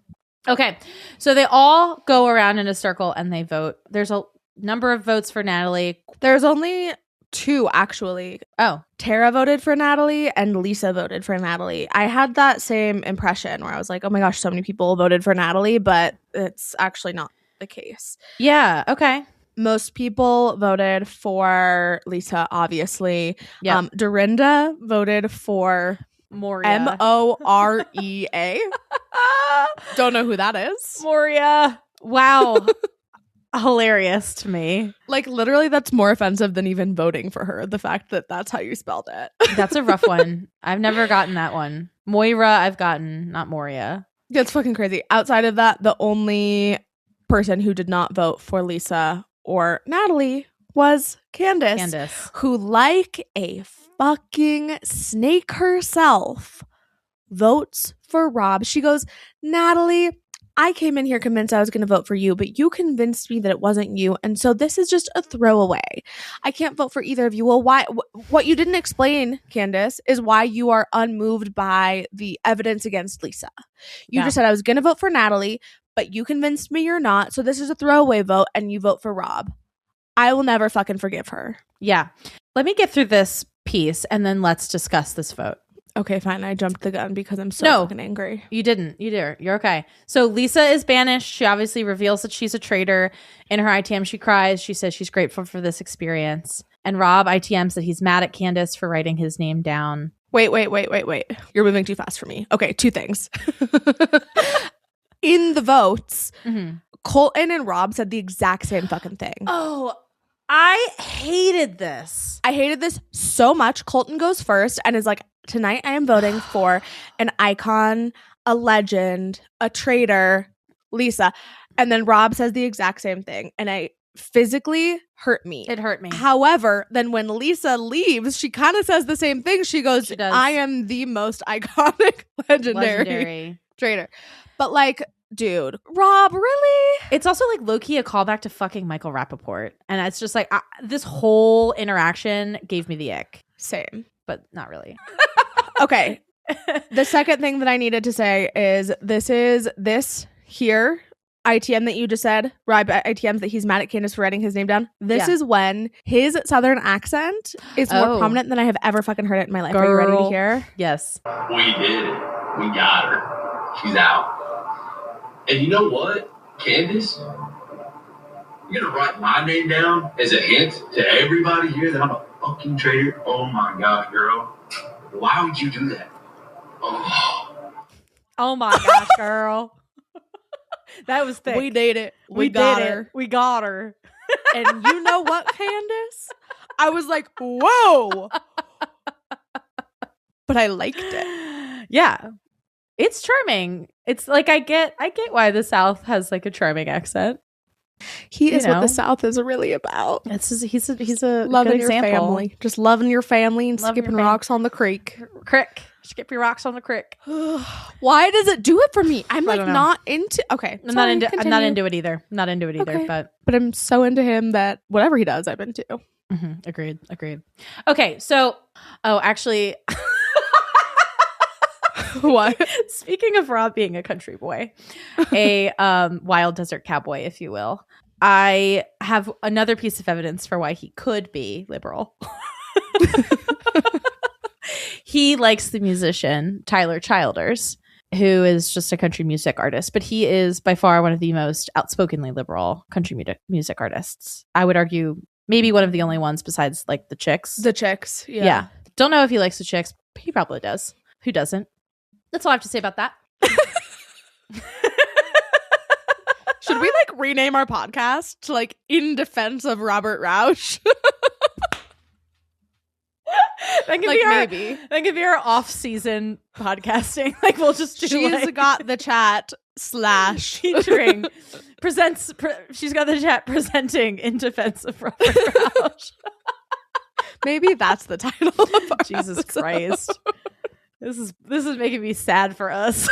Okay, so they all go around in a circle and they vote. There's a number of votes for Natalie. There's only 2, actually. Oh. Tara voted for Natalie and Lisa voted for Natalie. I had that same impression where I was like, oh my gosh, so many people voted for Natalie, but it's actually not the case. Yeah, okay. Most people voted for Lisa, obviously. Yeah. Dorinda voted for Moria. Morea. Don't know who that is. Moria. Wow. Hilarious to me. Like, literally, that's more offensive than even voting for her. The fact that that's how you spelled it. That's a rough one. I've never gotten that one. Moira, I've gotten, not Moria. That's fucking crazy. Outside of that, the only person who did not vote for Lisa or Natalie was Candace. Who, like a fucking snake herself, votes for Rob. She goes, Natalie, I came in here convinced I was going to vote for you, but you convinced me that it wasn't you. And so this is just a throwaway. I can't vote for either of you. Well, why? What you didn't explain, Candace, is why you are unmoved by the evidence against Lisa. You just said I was going to vote for Natalie, but you convinced me you're not. So this is a throwaway vote and you vote for Rob. I will never fucking forgive her. Yeah. Let me get through this piece and then let's discuss this vote. Okay, fine. I jumped the gun because I'm so fucking angry. You didn't. You did. You're okay. So Lisa is banished. She obviously reveals that she's a traitor. In her ITM, she cries. She says she's grateful for this experience. And Rob ITMs that he's mad at Candace for writing his name down. Wait. You're moving too fast for me. Okay, 2 things. In the votes, Colton and Rob said the exact same fucking thing. Oh, I hated this. I hated this so much. Colton goes first and is like, tonight I am voting for an icon, a legend, a traitor, Lisa. And then Rob says the exact same thing. And I physically hurt me. It hurt me. However, then when Lisa leaves, she kind of says the same thing. She goes, She does. I am the most iconic legendary traitor. But like, dude, Rob, really? It's also like low-key a callback to fucking Michael Rappaport. And it's just like this whole interaction gave me the ick. Same. But not really. Okay. The second thing that I needed to say is this here ITM that you just said, Rob ITMs that he's mad at Candace for writing his name down. This is when his southern accent is more prominent than I have ever fucking heard it in my life. Girl. Are you ready to hear? Yes. We did it. We got her. She's out. And you know what, Candace? You're gonna write my name down as a hint to everybody here that I'm a fucking traitor? Oh my gosh, girl. Why would you do that? Oh my gosh, girl. That was thick. We did it. We got her. We got her. And you know what, Candace? I was like, whoa. But I liked it. Yeah. It's charming. It's like I get why the South has like a charming accent. He is what the South is really about. He's a loving good your example. family. Just loving your family and Loving skipping your rocks on the creek. Skip your rocks on the creek. Why does it do it for me? I'm I like don't know. not into. Okay, I'm not into it either. Not into it either. Okay. But I'm so into him that whatever he does, I'm into. Agreed. Okay, so actually. What? Speaking of Rob being a country boy, a wild desert cowboy, if you will, I have another piece of evidence for why he could be liberal. He likes the musician Tyler Childers, who is just a country music artist, but he is by far one of the most outspokenly liberal country music artists. I would argue maybe one of the only ones besides like the Chicks. The Chicks, yeah. Don't know if he likes the Chicks. He probably does. Who doesn't? That's all I have to say about that. Should we like rename our podcast to like In Defense of Robert Rausch? That could like be our, maybe. That could be our off-season podcasting. Like we'll just do She's like, got the chat / featuring she's got the chat presenting In Defense of Robert Rausch. Maybe that's the title of our Jesus episode. Christ. This is making me sad for us.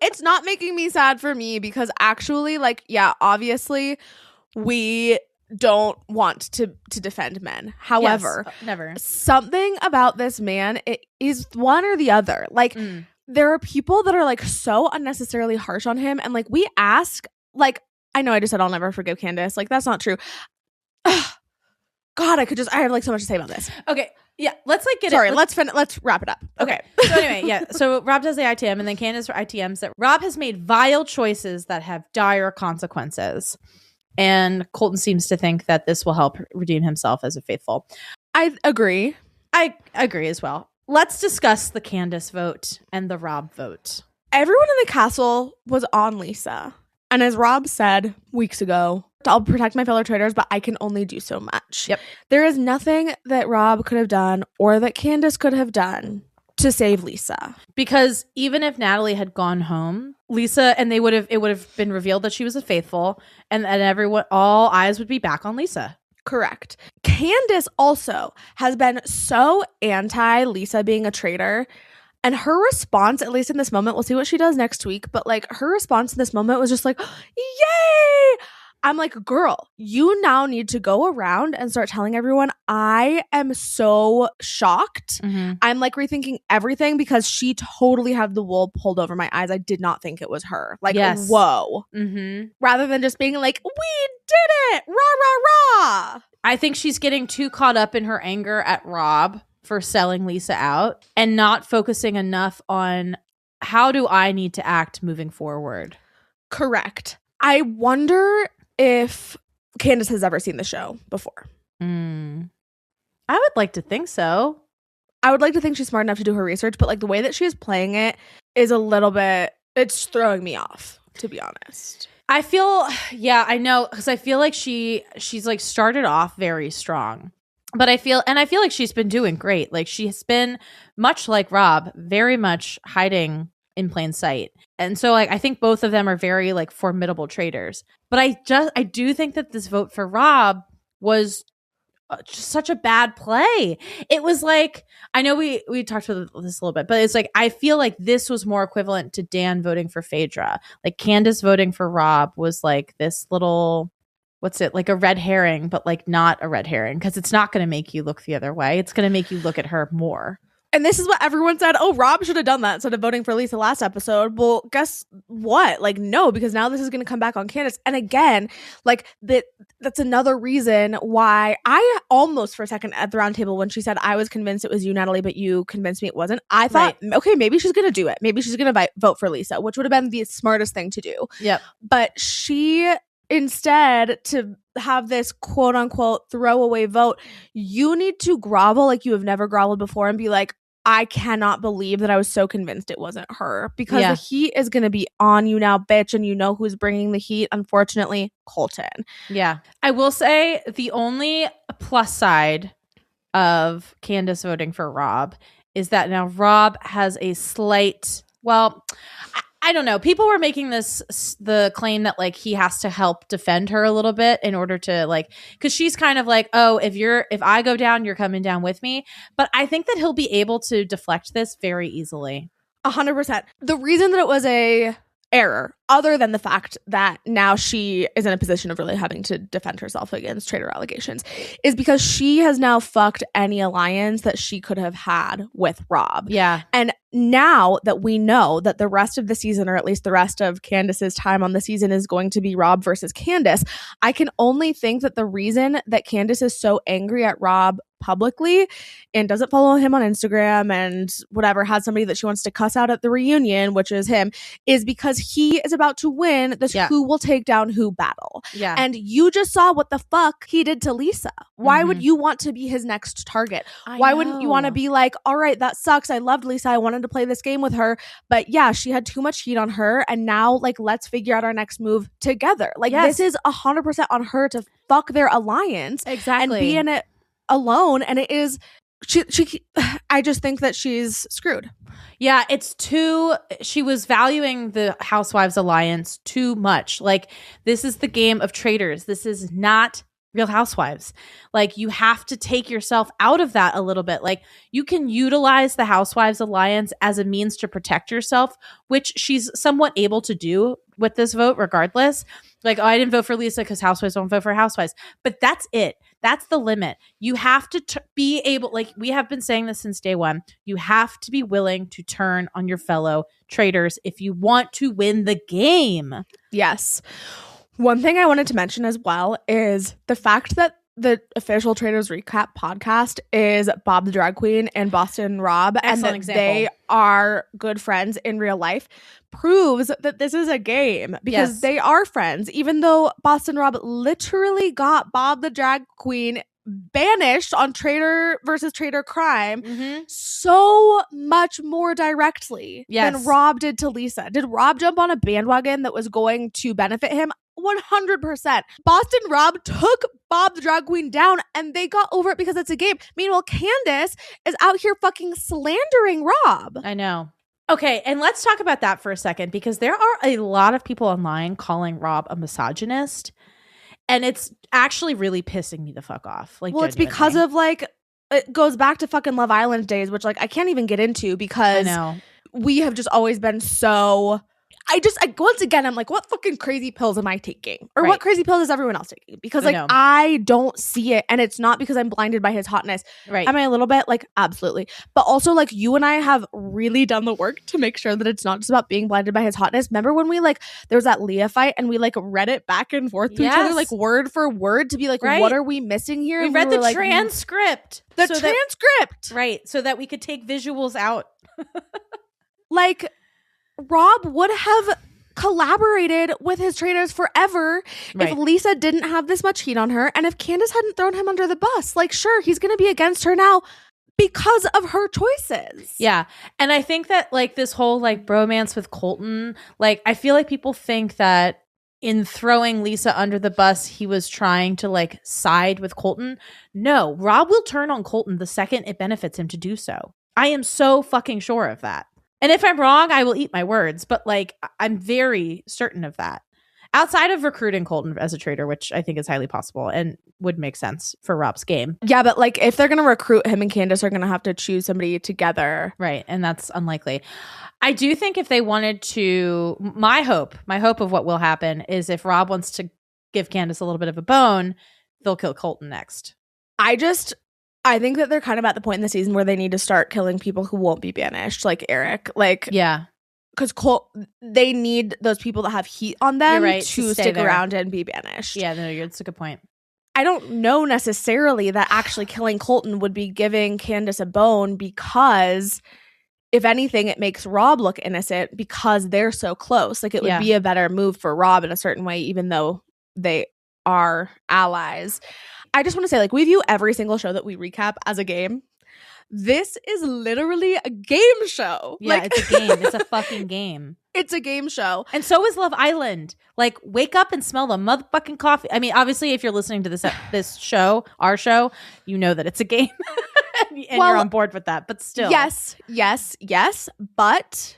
It's not making me sad for me because actually, like, yeah, obviously we don't want to defend men. However, Yes, never. Something about this man, it is one or the other. Like, there are people that are like so unnecessarily harsh on him. And like, we ask, like, I know I just said I'll never forgive Candace. Like, that's not true. God, I have like so much to say about this. Okay. Yeah, let's like get Sorry, it. let's wrap it up. Okay. So anyway, yeah. So Rob does the ITM and then Candace ITMs that Rob has made vile choices that have dire consequences. And Colton seems to think that this will help redeem himself as a faithful. I agree. I agree as well. Let's discuss the Candace vote and the Rob vote. Everyone in the castle was on Lisa. And as Rob said weeks ago, I'll protect my fellow traitors, but I can only do so much. Yep. There is nothing that Rob could have done or that Candace could have done to save Lisa. Because even if Natalie had gone home, Lisa, and it would have been revealed that she was a faithful, and all eyes would be back on Lisa. Correct. Candace also has been so anti Lisa being a traitor. And her response, at least in this moment, we'll see what she does next week, but like her response in this moment was just like, yay! I'm like, girl, you now need to go around and start telling everyone I am so shocked. Mm-hmm. I'm like rethinking everything because she totally had the wool pulled over my eyes. I did not think it was her. Like, yes. Whoa. Mm-hmm. Rather than just being like, we did it! Rah, rah, rah! I think she's getting too caught up in her anger at Rob for selling Lisa out and not focusing enough on how do I need to act moving forward. Correct. I wonder if Candace has ever seen the show before. I would like to think so. I would like to think she's smart enough to do her research, but like the way that she is playing it is a little bit, it's throwing me off, to be honest. I feel, yeah, I know, because I feel like she's like started off very strong, but I feel like she's been doing great. Like she's been much like Rob, very much hiding in plain sight. And so like I think both of them are very like formidable traitors. But I do think that this vote for Rob was just such a bad play. It was like, I know we talked about this a little bit, but it's like I feel like this was more equivalent to Dan voting for Phaedra. Like Candace voting for Rob was like this little, what's it, like a red herring, but like not a red herring, because it's not going to make you look the other way. It's going to make you look at her more. And this is what everyone said. Oh, Rob should have done that instead of voting for Lisa last episode. Well, guess what? Like, no, because now this is going to come back on Candace. And again, like that's another reason why I almost for a second at the round table when she said I was convinced it was you, Natalie, but you convinced me it wasn't. I thought, okay, maybe she's going to do it. Maybe she's going to vote for Lisa, which would have been the smartest thing to do. Yep. But she instead to have this quote unquote throwaway vote, you need to grovel like you have never groveled before and be like, I cannot believe that I was so convinced it wasn't her, because the heat is going to be on you now, bitch. And you know who's bringing the heat, unfortunately, Colton. Yeah. I will say the only plus side of Candace voting for Rob is that now Rob has a slight, well, I don't know. People were making the claim that like he has to help defend her a little bit in order to like, because she's kind of like, oh, if I go down, you're coming down with me. But I think that he'll be able to deflect this very easily. 100%. The reason that it was a error, other than the fact that now she is in a position of really having to defend herself against traitor allegations, is because she has now fucked any alliance that she could have had with Rob. Yeah. And now that we know that the rest of the season, or at least the rest of Candace's time on the season, is going to be Rob versus Candace, I can only think that the reason that Candace is so angry at Rob publicly and doesn't follow him on Instagram and whatever, has somebody that she wants to cuss out at the reunion, which is him, is because he is about to win this who will take down who battle. Yeah. And you just saw what the fuck he did to Lisa. Why would you want to be his next target? Why wouldn't you want to be like, all right, that sucks. I loved Lisa. I wanted to play this game with her. But yeah, she had too much heat on her. And now like, let's figure out our next move together. Like this is 100% on her to fuck their alliance. Exactly. And be in it alone. And it is, I just think that she's screwed. Yeah, she was valuing the Housewives alliance too much. Like, this is the game of traitors. This is not Real Housewives. Like, you have to take yourself out of that a little bit. Like, you can utilize the Housewives alliance as a means to protect yourself, which she's somewhat able to do with this vote regardless. Like, oh, I didn't vote for Lisa because Housewives don't vote for Housewives. But that's it. That's the limit. You have to be able, like we have been saying this since day one, you have to be willing to turn on your fellow traitors if you want to win the game. Yes. One thing I wanted to mention as well is the fact that the official Traitors Recap podcast is Bob the Drag Queen and Boston Rob, and that they are good friends in real life, proves that this is a game, because they are friends. Even though Boston Rob literally got Bob the Drag Queen banished on Traitor versus Traitor crime so much more directly than Rob did to Lisa. Did Rob jump on a bandwagon that was going to benefit him? 100%. Boston Rob took Bob the Drag Queen down and they got over it because it's a game. Meanwhile, Candace is out here fucking slandering Rob. I know. Okay, and let's talk about that for a second, because there are a lot of people online calling Rob a misogynist, and it's actually really pissing me the fuck off. Like, well, it's because of like, it goes back to fucking Love Island days, which like I can't even get into because we have just always been so. Once again, I'm like, what fucking crazy pills am I taking? Or what crazy pills is everyone else taking? Because like, I don't see it. And it's not because I'm blinded by his hotness. Right. Am I a little bit? Like, absolutely. But also like, you and I have really done the work to make sure that it's not just about being blinded by his hotness. Remember when we like, there was that Leah fight and we like read it back and forth to each other, like word for word, to be like, what are we missing here? We read the transcript. The transcript. Right. So that we could take visuals out. Like, Rob would have collaborated with his traitors forever if Lisa didn't have this much heat on her, and if Candace hadn't thrown him under the bus. Like, sure, he's going to be against her now because of her choices. Yeah. And I think that like this whole like bromance with Colton, like I feel like people think that in throwing Lisa under the bus, he was trying to like side with Colton. No, Rob will turn on Colton the second it benefits him to do so. I am so fucking sure of that. And if I'm wrong, I will eat my words, but like I'm very certain of that. Outside of recruiting Colton as a traitor, which I think is highly possible and would make sense for Rob's game. Yeah, but like if they're going to recruit him and Candace are going to have to choose somebody together. Right. And that's unlikely. I do think if they wanted to, my hope of what will happen is if Rob wants to give Candace a little bit of a bone, they'll kill Colton next. I think that they're kind of at the point in the season where they need to start killing people who won't be banished, like Eric. Like, yeah. Because they need those people that have heat on them right, to stick around and be banished. Yeah, no, that's a good point. I don't know necessarily that actually killing Colton would be giving Candace a bone, because if anything, it makes Rob look innocent because they're so close. Like it would be a better move for Rob in a certain way, even though they are allies. I just want to say, like, we view every single show that we recap as a game. This is literally a game show. Yeah, like, it's a game. It's a fucking game. It's a game show. And so is Love Island. Like, wake up and smell the motherfucking coffee. I mean, obviously, if you're listening to this show, our show, you know that it's a game. and you're on board with that. But still. Yes. But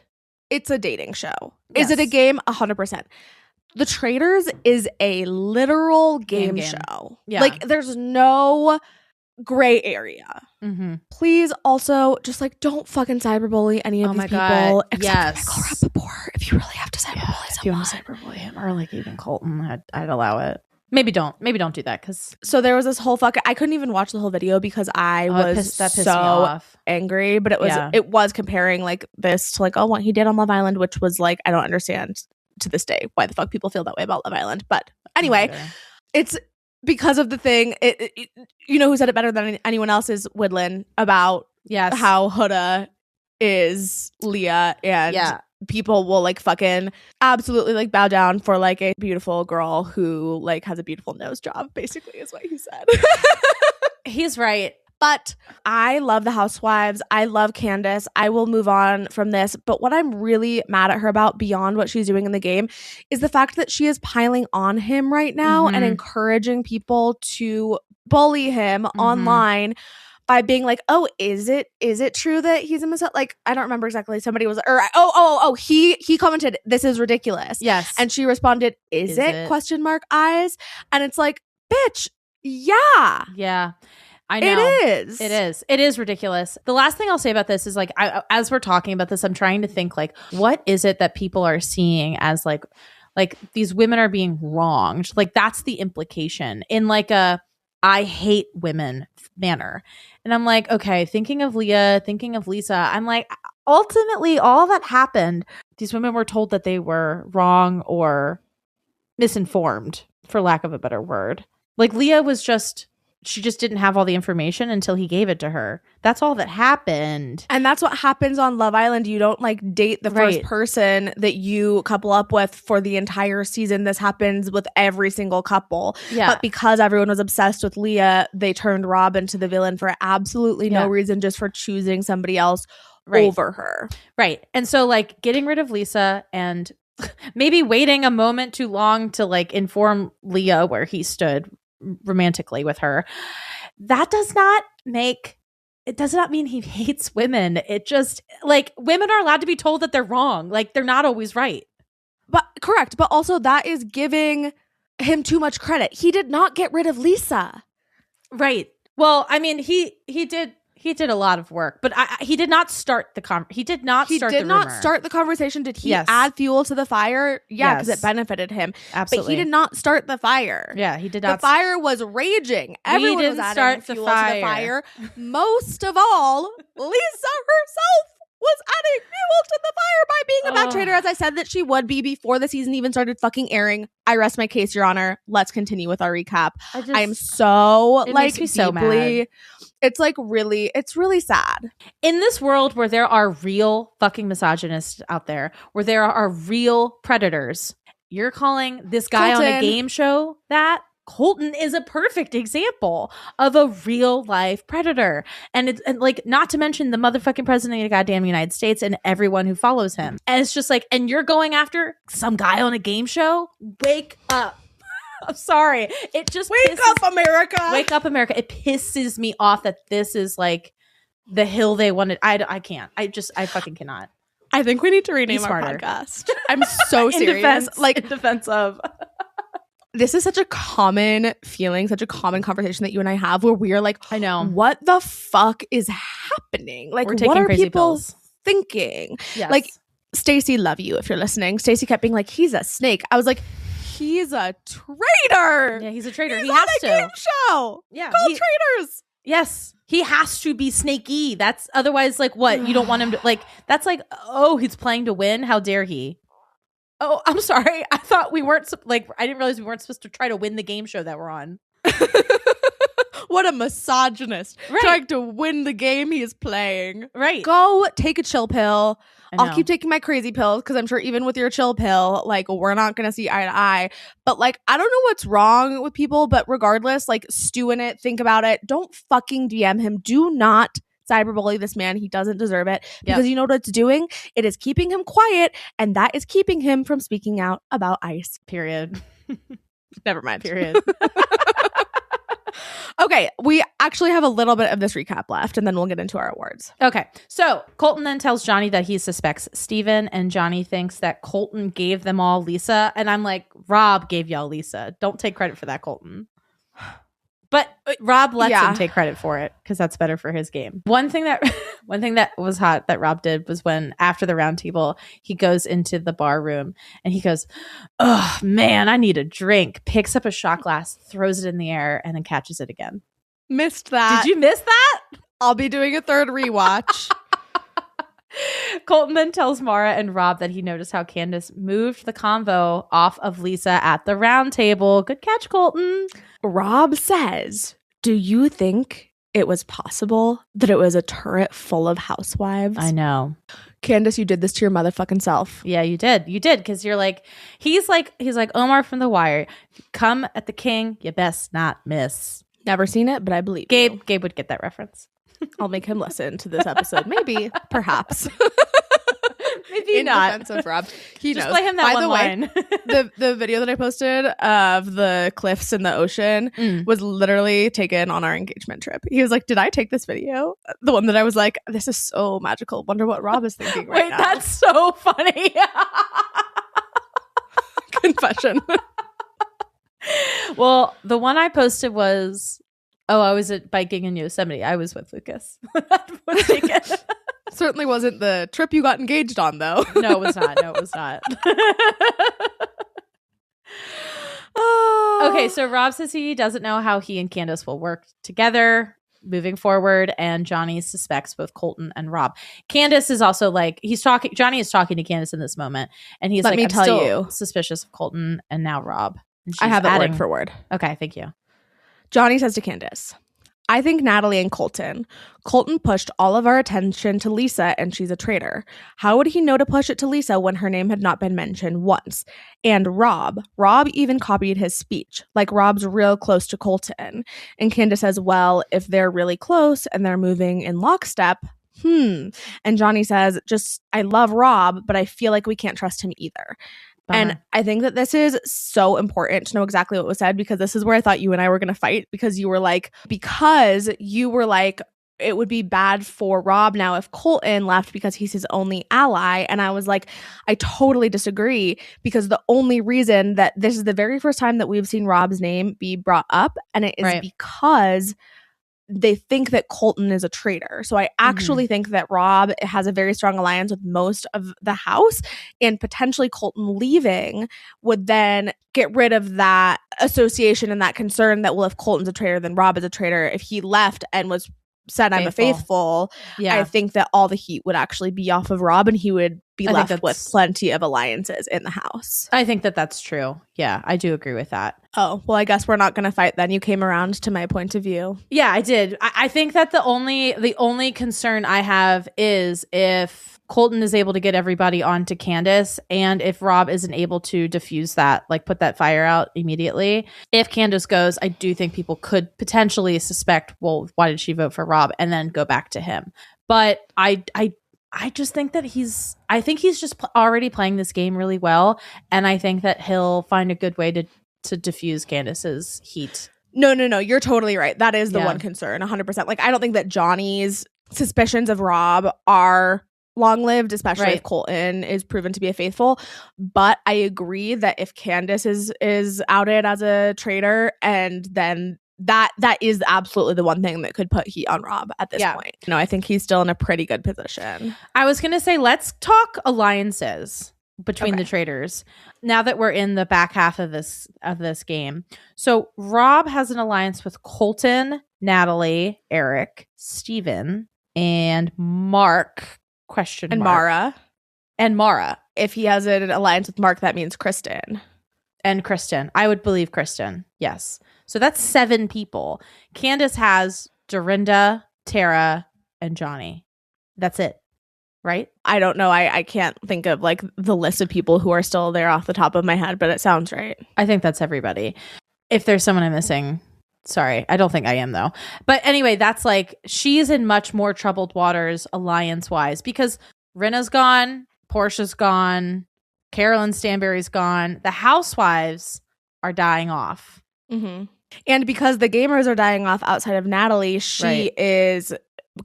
it's a dating show. Yes. Is it a game? 100%. The Traitors is a literal game show. Yeah. Like, there's no gray area. Mm-hmm. Please also just like don't fucking cyberbully any of these people. God. Except Michael Rappaport. If you really have to cyberbully someone. If you want to cyberbully him or like even Colton, I'd allow it. Maybe don't do that because. So there was this whole I couldn't even watch the whole video because I was pissed me so off. angry. But it was comparing like this to like what he did on Love Island, which was like I don't understand to this day why the fuck people feel that way about Love Island. But anyway, it's because of the thing. You know who said it better than anyone else is Woodland about how Huda is Leah and people will like fucking absolutely like bow down for like a beautiful girl who like has a beautiful nose job, basically is what he said. He's right. But I love the Housewives. I love Candace. I will move on from this. But what I'm really mad at her about beyond what she's doing in the game is the fact that she is piling on him right now and encouraging people to bully him online by being like, oh, is it true that he's a misogyny? Like, I don't remember exactly. Somebody was, or he commented, this is ridiculous. Yes. And she responded, is it? Question mark eyes. And it's like, bitch, yeah. Yeah. I know. It is ridiculous. The last thing I'll say about this is like, as we're talking about this, I'm trying to think like, what is it that people are seeing as like these women are being wronged? Like that's the implication in like a, I hate women manner. And I'm like, okay, thinking of Leah, thinking of Lisa, I'm like, ultimately all that happened. These women were told that they were wrong or misinformed, for lack of a better word. Like Leah was she just didn't have all the information until he gave it to her. That's all that happened. And that's what happens on Love Island. You don't like date the first person that you couple up with for the entire season. This happens with every single couple. Yeah. But because everyone was obsessed with Leah, they turned Rob into the villain for absolutely no reason, just for choosing somebody else over her. Right. And so like getting rid of Lisa and maybe waiting a moment too long to like inform Leah where he stood romantically with her, that does not mean he hates women. It just like women are allowed to be told that they're wrong. Like they're not always right. But correct. But also that is giving him too much credit. He did not get rid of Lisa. Right. Well, I mean, he did a lot of work, but he did not start the start the conversation. Did he add fuel to the fire? Yeah, because it benefited him. Absolutely. But he did not start the fire. Yeah, he did not. The fire was raging. Everyone was adding fuel to the fire. Most of all, Lisa herself was adding fuel to the fire by being a bad traitor, as I said that she would be before the season even started fucking airing. I rest my case, Your Honor. Let's continue with our recap. I'm so like deeply so mad. It's like it's really sad. In this world where there are real fucking misogynists out there, where there are real predators, you're calling this guy on a game show that? Colton is a perfect example of a real life predator. And like, not to mention the motherfucking president of the goddamn United States and everyone who follows him. And it's just like, and you're going after some guy on a game show? Wake up. I'm sorry. It just Wake up, America. Wake up, America. It pisses me off that this is like the hill they wanted. I can't. I fucking cannot. I think we need to rename our podcast. I'm so serious. In defense of. This is such a common feeling, such a common conversation that you and I have where we are like, I know. What the fuck is happening? Like, We're taking what are crazy people pills. thinking? Yes. Like, Stacey, love you if you're listening. Stacey kept being like, he's a snake. I was like, he's a traitor. Yeah, he's a traitor. He's He has on a to. game show. Yeah. Called Traitors. Yes. He has to be snaky. That's otherwise like what? You don't want him to like, that's like, oh, he's playing to win. How dare he? Oh, I'm sorry. I thought we weren't like, I didn't realize we weren't supposed to try to win the game show that we're on. What a misogynist. Right. Trying to win the game he is playing. Right. Go take a chill pill. I know. I'll keep taking my crazy pills because I'm sure even with your chill pill, like, we're not going to see eye to eye. But, like, I don't know what's wrong with people, but regardless, like, stew in it, think about it. Don't fucking DM him. Do not cyberbully this man. He doesn't deserve it because you know what it's doing? It is keeping him quiet, and that is keeping him from speaking out about ICE. Period. Never mind. Period. Okay, we actually have a little bit of this recap left, and then we'll get into our awards. Okay, so Colton then tells Johnny that he suspects Steven, and Johnny thinks that Colton gave them all Lisa. And I'm like, Rob gave y'all Lisa. Don't take credit for that, Colton. But Rob lets him take credit for it because that's better for his game. One thing that was hot that Rob did was when after the round table, he goes into the bar room and he goes, "Oh man, I need a drink." Picks up a shot glass, throws it in the air, and then catches it again. Missed that. Did you miss that? I'll be doing a third rewatch. Colton then tells Maura and Rob that he noticed how Candace moved the convo off of Lisa at the round table. Good catch, Colton. Rob says, do you think it was possible that it was a turret full of housewives? I know. Candace, you did this to your motherfucking self. Yeah, you did. You did, because you're like, he's like Omar from The Wire. Come at the king, you best not miss. Never seen it, but I believe Gabe would get that reference. I'll make him listen to this episode. Maybe, perhaps. Maybe in not. defense of Rob. He Just knows. play him that By one the line. Way, the video that I posted of the cliffs in the ocean was literally taken on our engagement trip. He was like, did I take this video? The one that I was like, this is so magical. Wonder what Rob is thinking right now. Wait, that's so funny. Confession. Well, the one I posted was, I was at biking in Yosemite. I was with Lucas. That was taken. Certainly wasn't the trip you got engaged on, though. No, it was not. Okay, so Rob says he doesn't know how he and Candace will work together moving forward, and Johnny suspects both Colton and Rob. Candace is also like, Johnny is talking to Candace in this moment, and he's Let me I'm tell still you. suspicious of Colton and now Rob. And I she's have it adding- word for word. Okay, thank you. Johnny says to Candace, I think Natalie and Colton pushed all of our attention to Lisa and she's a traitor. How would he know to push it to Lisa when her name had not been mentioned once? And Rob even copied his speech. Like, Rob's real close to Colton. And Candace says, well, if they're really close and they're moving in lockstep, And Johnny says, I love Rob, but I feel like we can't trust him either. Bummer. And I think that this is so important to know exactly what was said, because this is where I thought you and I were going to fight, because you were like, it would be bad for Rob now if Colton left because he's his only ally. And I was like, I totally disagree, because the only reason that this is the very first time that we've seen Rob's name be brought up, and it is because they think that Colton is a traitor. So I actually think that Rob has a very strong alliance with most of the house, and potentially Colton leaving would then get rid of that association and that concern that, well, if Colton's a traitor, then Rob is a traitor. If he left and was said, I'm a faithful, I think that all the heat would actually be off of Rob, and he would be left with plenty of alliances in the house. I think that that's true. Yeah, I do agree with that. Oh, well, I guess we're not going to fight then. You came around to my point of view. Yeah, I did. I think that the only concern I have is if Colton is able to get everybody onto Candace, and if Rob isn't able to diffuse that, like put that fire out immediately, if Candace goes, I do think people could potentially suspect, well, why did she vote for Rob, and then go back to him. But I just think that he's just already playing this game really well, and I think that he'll find a good way to diffuse Candace's heat. No, you're totally right. That is the one concern, 100%. Like, I don't think that Johnny's suspicions of Rob are long-lived, especially if Colton is proven to be a faithful. But I agree that if Candace is outed as a traitor, and then that is absolutely the one thing that could put heat on Rob at this point. No, I think he's still in a pretty good position. I was going to say, let's talk alliances between the traitors now that we're in the back half of this game. So Rob has an alliance with Colton, Natalie, Eric, Steven, and Mark and Maura. If he has an alliance with Mark, that means Kristen. And Kristen. I would believe Kristen. Yes. So that's 7 people. Candace has Dorinda, Tara, and Johnny. That's it. Right? I don't know. I can't think of like the list of people who are still there off the top of my head, but it sounds right. I think that's everybody. If there's someone I'm missing, sorry. I don't think I am though. But anyway, that's like, she's in much more troubled waters alliance-wise because Rinna's gone, Portia's gone, Carolyn Stanberry's gone. The housewives are dying off. Mm-hmm. And because the gamers are dying off outside of Natalie, she is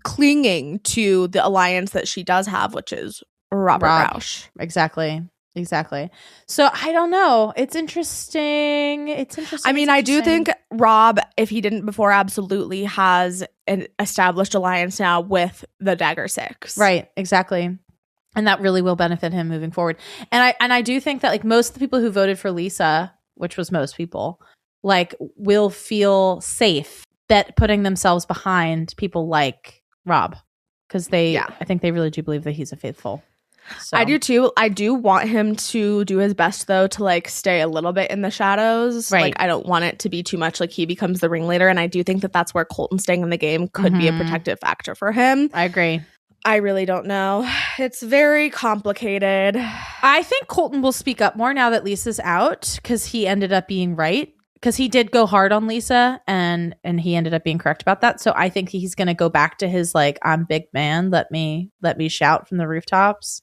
clinging to the alliance that she does have, which is Rob. Roush. Exactly. So I don't know. It's interesting. I mean, I do think Rob, if he didn't before, absolutely has an established alliance now with the Dagger Six. Right. Exactly. And that really will benefit him moving forward. And I do think that like most of the people who voted for Lisa, which was most people, like will feel safe bet putting themselves behind people like Rob because I think they really do believe that he's a faithful. So. I do too. I do want him to do his best though to like stay a little bit in the shadows. Right. Like I don't want it to be too much like he becomes the ringleader, and I do think that that's where Colton staying in the game could be a protective factor for him. I agree. I really don't know. It's very complicated. I think Colton will speak up more now that Lisa's out because he ended up being right. Because he did go hard on Lisa and he ended up being correct about that. So I think he's going to go back to his like, I'm big man. Let me shout from the rooftops.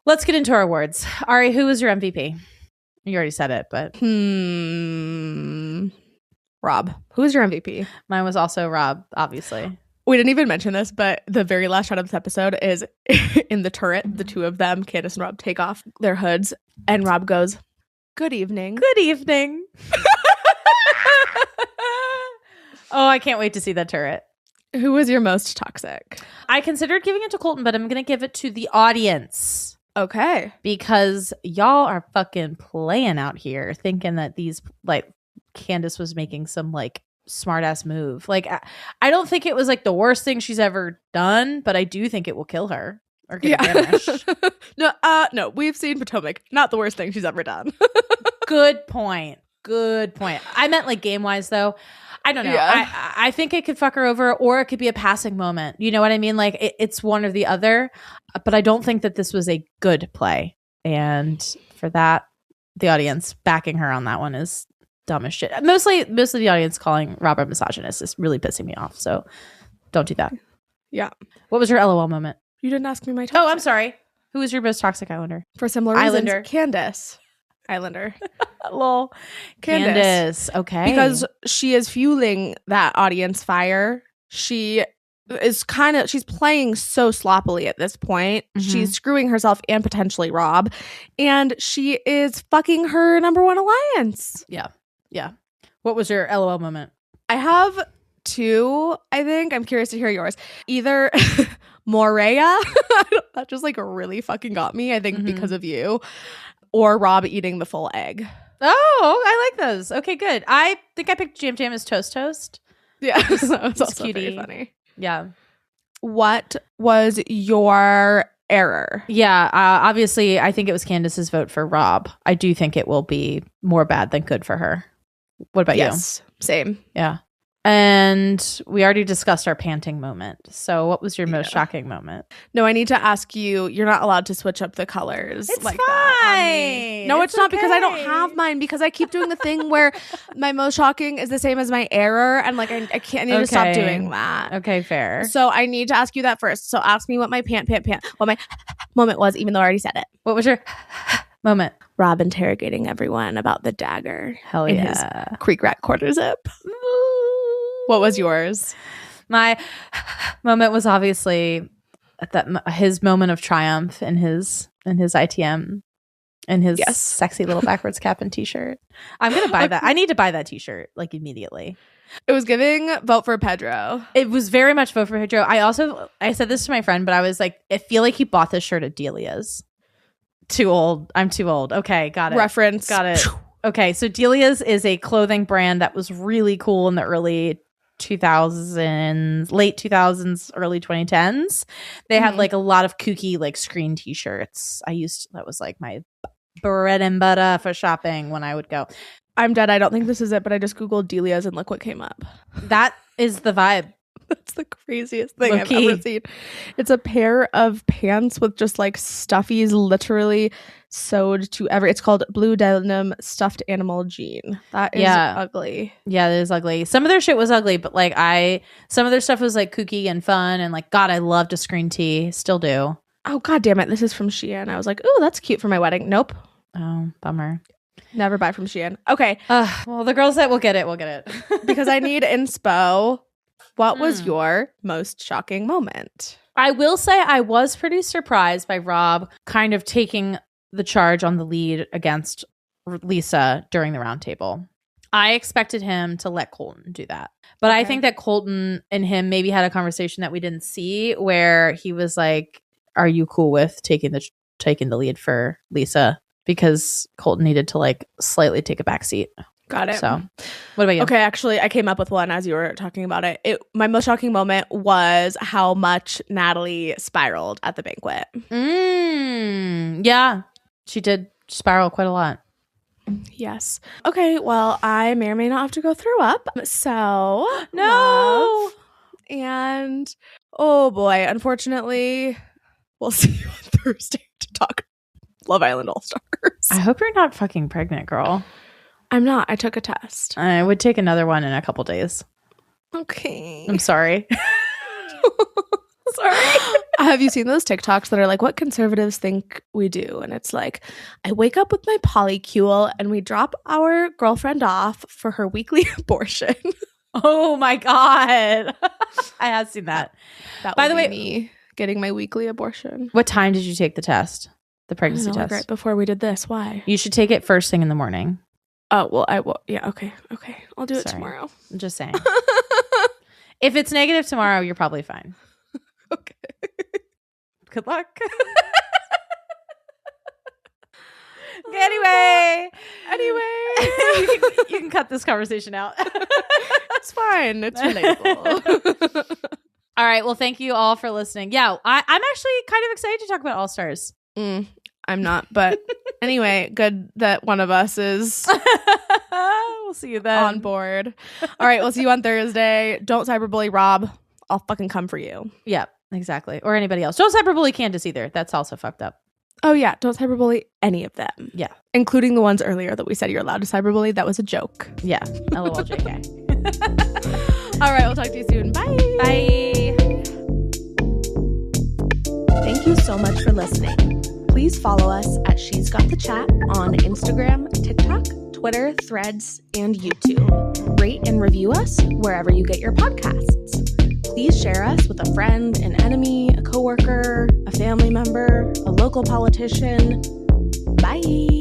Let's get into our awards. Ari, who was your MVP? You already said it, but Rob. Who was your MVP? Mine was also Rob, obviously. We didn't even mention this, but the very last shot of this episode is in the turret. The two of them, Candace and Rob, take off their hoods, and Rob goes, "Good evening." Good evening. Oh, I can't wait to see that turret. Who was your most toxic? I considered giving it to Colton, but I'm going to give it to the audience. Okay. Because y'all are fucking playing out here thinking that these, like, Candace was making some, like, smart-ass move. Like, I don't think it was, like, the worst thing she's ever done, but I do think it will kill her or get banished. No, we've seen Potomac. Not the worst thing she's ever done. Good point. I meant, like, game-wise, though. I don't know. Yeah. I think it could fuck her over, or it could be a passing moment. You know what I mean? Like it's one or the other. But I don't think that this was a good play. And for that, the audience backing her on that one is dumb as shit. Mostly the audience calling Robert misogynist is really pissing me off. So don't do that. Yeah. What was your LOL moment? You didn't ask me my toxic. Oh, I'm sorry. Who was your most toxic Islander? For similar reasons. Islander. Candace. Islander. Lol. Candace. Okay. Because she is fueling that audience fire. She is she's playing so sloppily at this point. Mm-hmm. She's screwing herself and potentially Rob. And she is fucking her number one alliance. Yeah. What was your LOL moment? I have 2, I think. I'm curious to hear yours. Either Maura. That just like really fucking got me, I think, because of you. Or Rob eating the full egg. Oh, I like those. Okay, good. I think I picked Jam Jam as Toast. Yeah, that was also cutie. very funny. Yeah. What was your error? Yeah, obviously, I think it was Candace's vote for Rob. I do think it will be more bad than good for her. What about you? Yes, same. Yeah. And we already discussed our panting moment. So what was your most shocking moment? No, I need to ask you. You're not allowed to switch up the colors. It's like fine. That on me. No, it's not because I don't have mine. Because I keep doing the thing where my most shocking is the same as my error, and like I can't. I need to stop doing that. Okay, fair. So I need to ask you that first. So ask me what my what my moment was, even though I already said it. What was your moment? Rob interrogating everyone about the dagger. Hell in yeah. his creek rat quarter zip. What was yours? My moment was obviously at that his moment of triumph in his ITM and his sexy little backwards cap and t-shirt. I'm gonna buy that. I need to buy that t-shirt like immediately. It was giving vote for Pedro. It was very much vote for Pedro. I said this to my friend, but I was like, I feel like he bought this shirt at Delia's. Too old. I'm too old. Okay, got it. Reference. Got it. Okay, so Delia's is a clothing brand that was really cool in the early 2000s, late 2000s, early 2010s. They had like a lot of kooky like screen t-shirts. That was like my bread and butter for shopping when I would go. I'm dead. I don't think this is it, but I just Googled Delia's and look what came up. That is the vibe. That's the craziest thing I've ever seen. It's a pair of pants with just like stuffies literally sewed to it's called Blue Denim Stuffed Animal Jean. That is ugly. Yeah, it is ugly. Some of their shit was ugly, but like some of their stuff was like kooky and fun, and like God, I loved a screen tee. Still do. Oh God damn it. This is from Shein. I was like, oh, that's cute for my wedding. Nope. Oh, bummer. Never buy from Shein. Okay. Well, the girls that will get it. Because I need inspo. What was your most shocking moment? I will say I was pretty surprised by Rob kind of taking the charge on the lead against Lisa during the roundtable. I expected him to let Colton do that. But I think that Colton and him maybe had a conversation that we didn't see where he was like, are you cool with taking the lead for Lisa? Because Colton needed to like slightly take a back seat. Got it. So, what about you? Okay, actually, I came up with one as you were talking about it. My most shocking moment was how much Natalie spiraled at the banquet. Yeah, she did spiral quite a lot. Yes. Okay, well, I may or may not have to go throw up. So, no. Love. And, oh boy, unfortunately, we'll see you on Thursday to talk Love Island All-Stars. I hope you're not fucking pregnant, girl. I'm not. I took a test. I would take another one in a couple days. Okay. I'm sorry. Sorry. Have you seen those TikToks that are like, what conservatives think we do? And it's like, I wake up with my polycule and we drop our girlfriend off for her weekly abortion. Oh my God. I have seen that. By the way, me getting my weekly abortion. What time did you take the test? The pregnancy test? Like right before we did this. Why? You should take it first thing in the morning. Oh, well, I will. Yeah, okay. I'll do it tomorrow. I'm just saying. If it's negative tomorrow, you're probably fine. Okay. Good luck. Anyway, you can cut this conversation out. It's fine. It's relatable. All right. Well, thank you all for listening. Yeah, I'm actually kind of excited to talk about All-Stars. I'm not, but anyway, good that one of us is we'll see you then on board. All right, we'll see you on Thursday. Don't cyberbully Rob. I'll fucking come for you. Yeah, exactly. Or anybody else. Don't cyberbully Candace either. That's also fucked up. Oh yeah, don't cyberbully any of them. Yeah. Including the ones earlier that we said you're allowed to cyberbully. That was a joke. Yeah. LOL JK. All right, we'll talk to you soon. Bye. Bye. Thank you so much for listening. Please follow us at She's Got the Chat on Instagram, TikTok, Twitter, Threads, and YouTube. Rate and review us wherever you get your podcasts. Please share us with a friend, an enemy, a coworker, a family member, a local politician. Bye.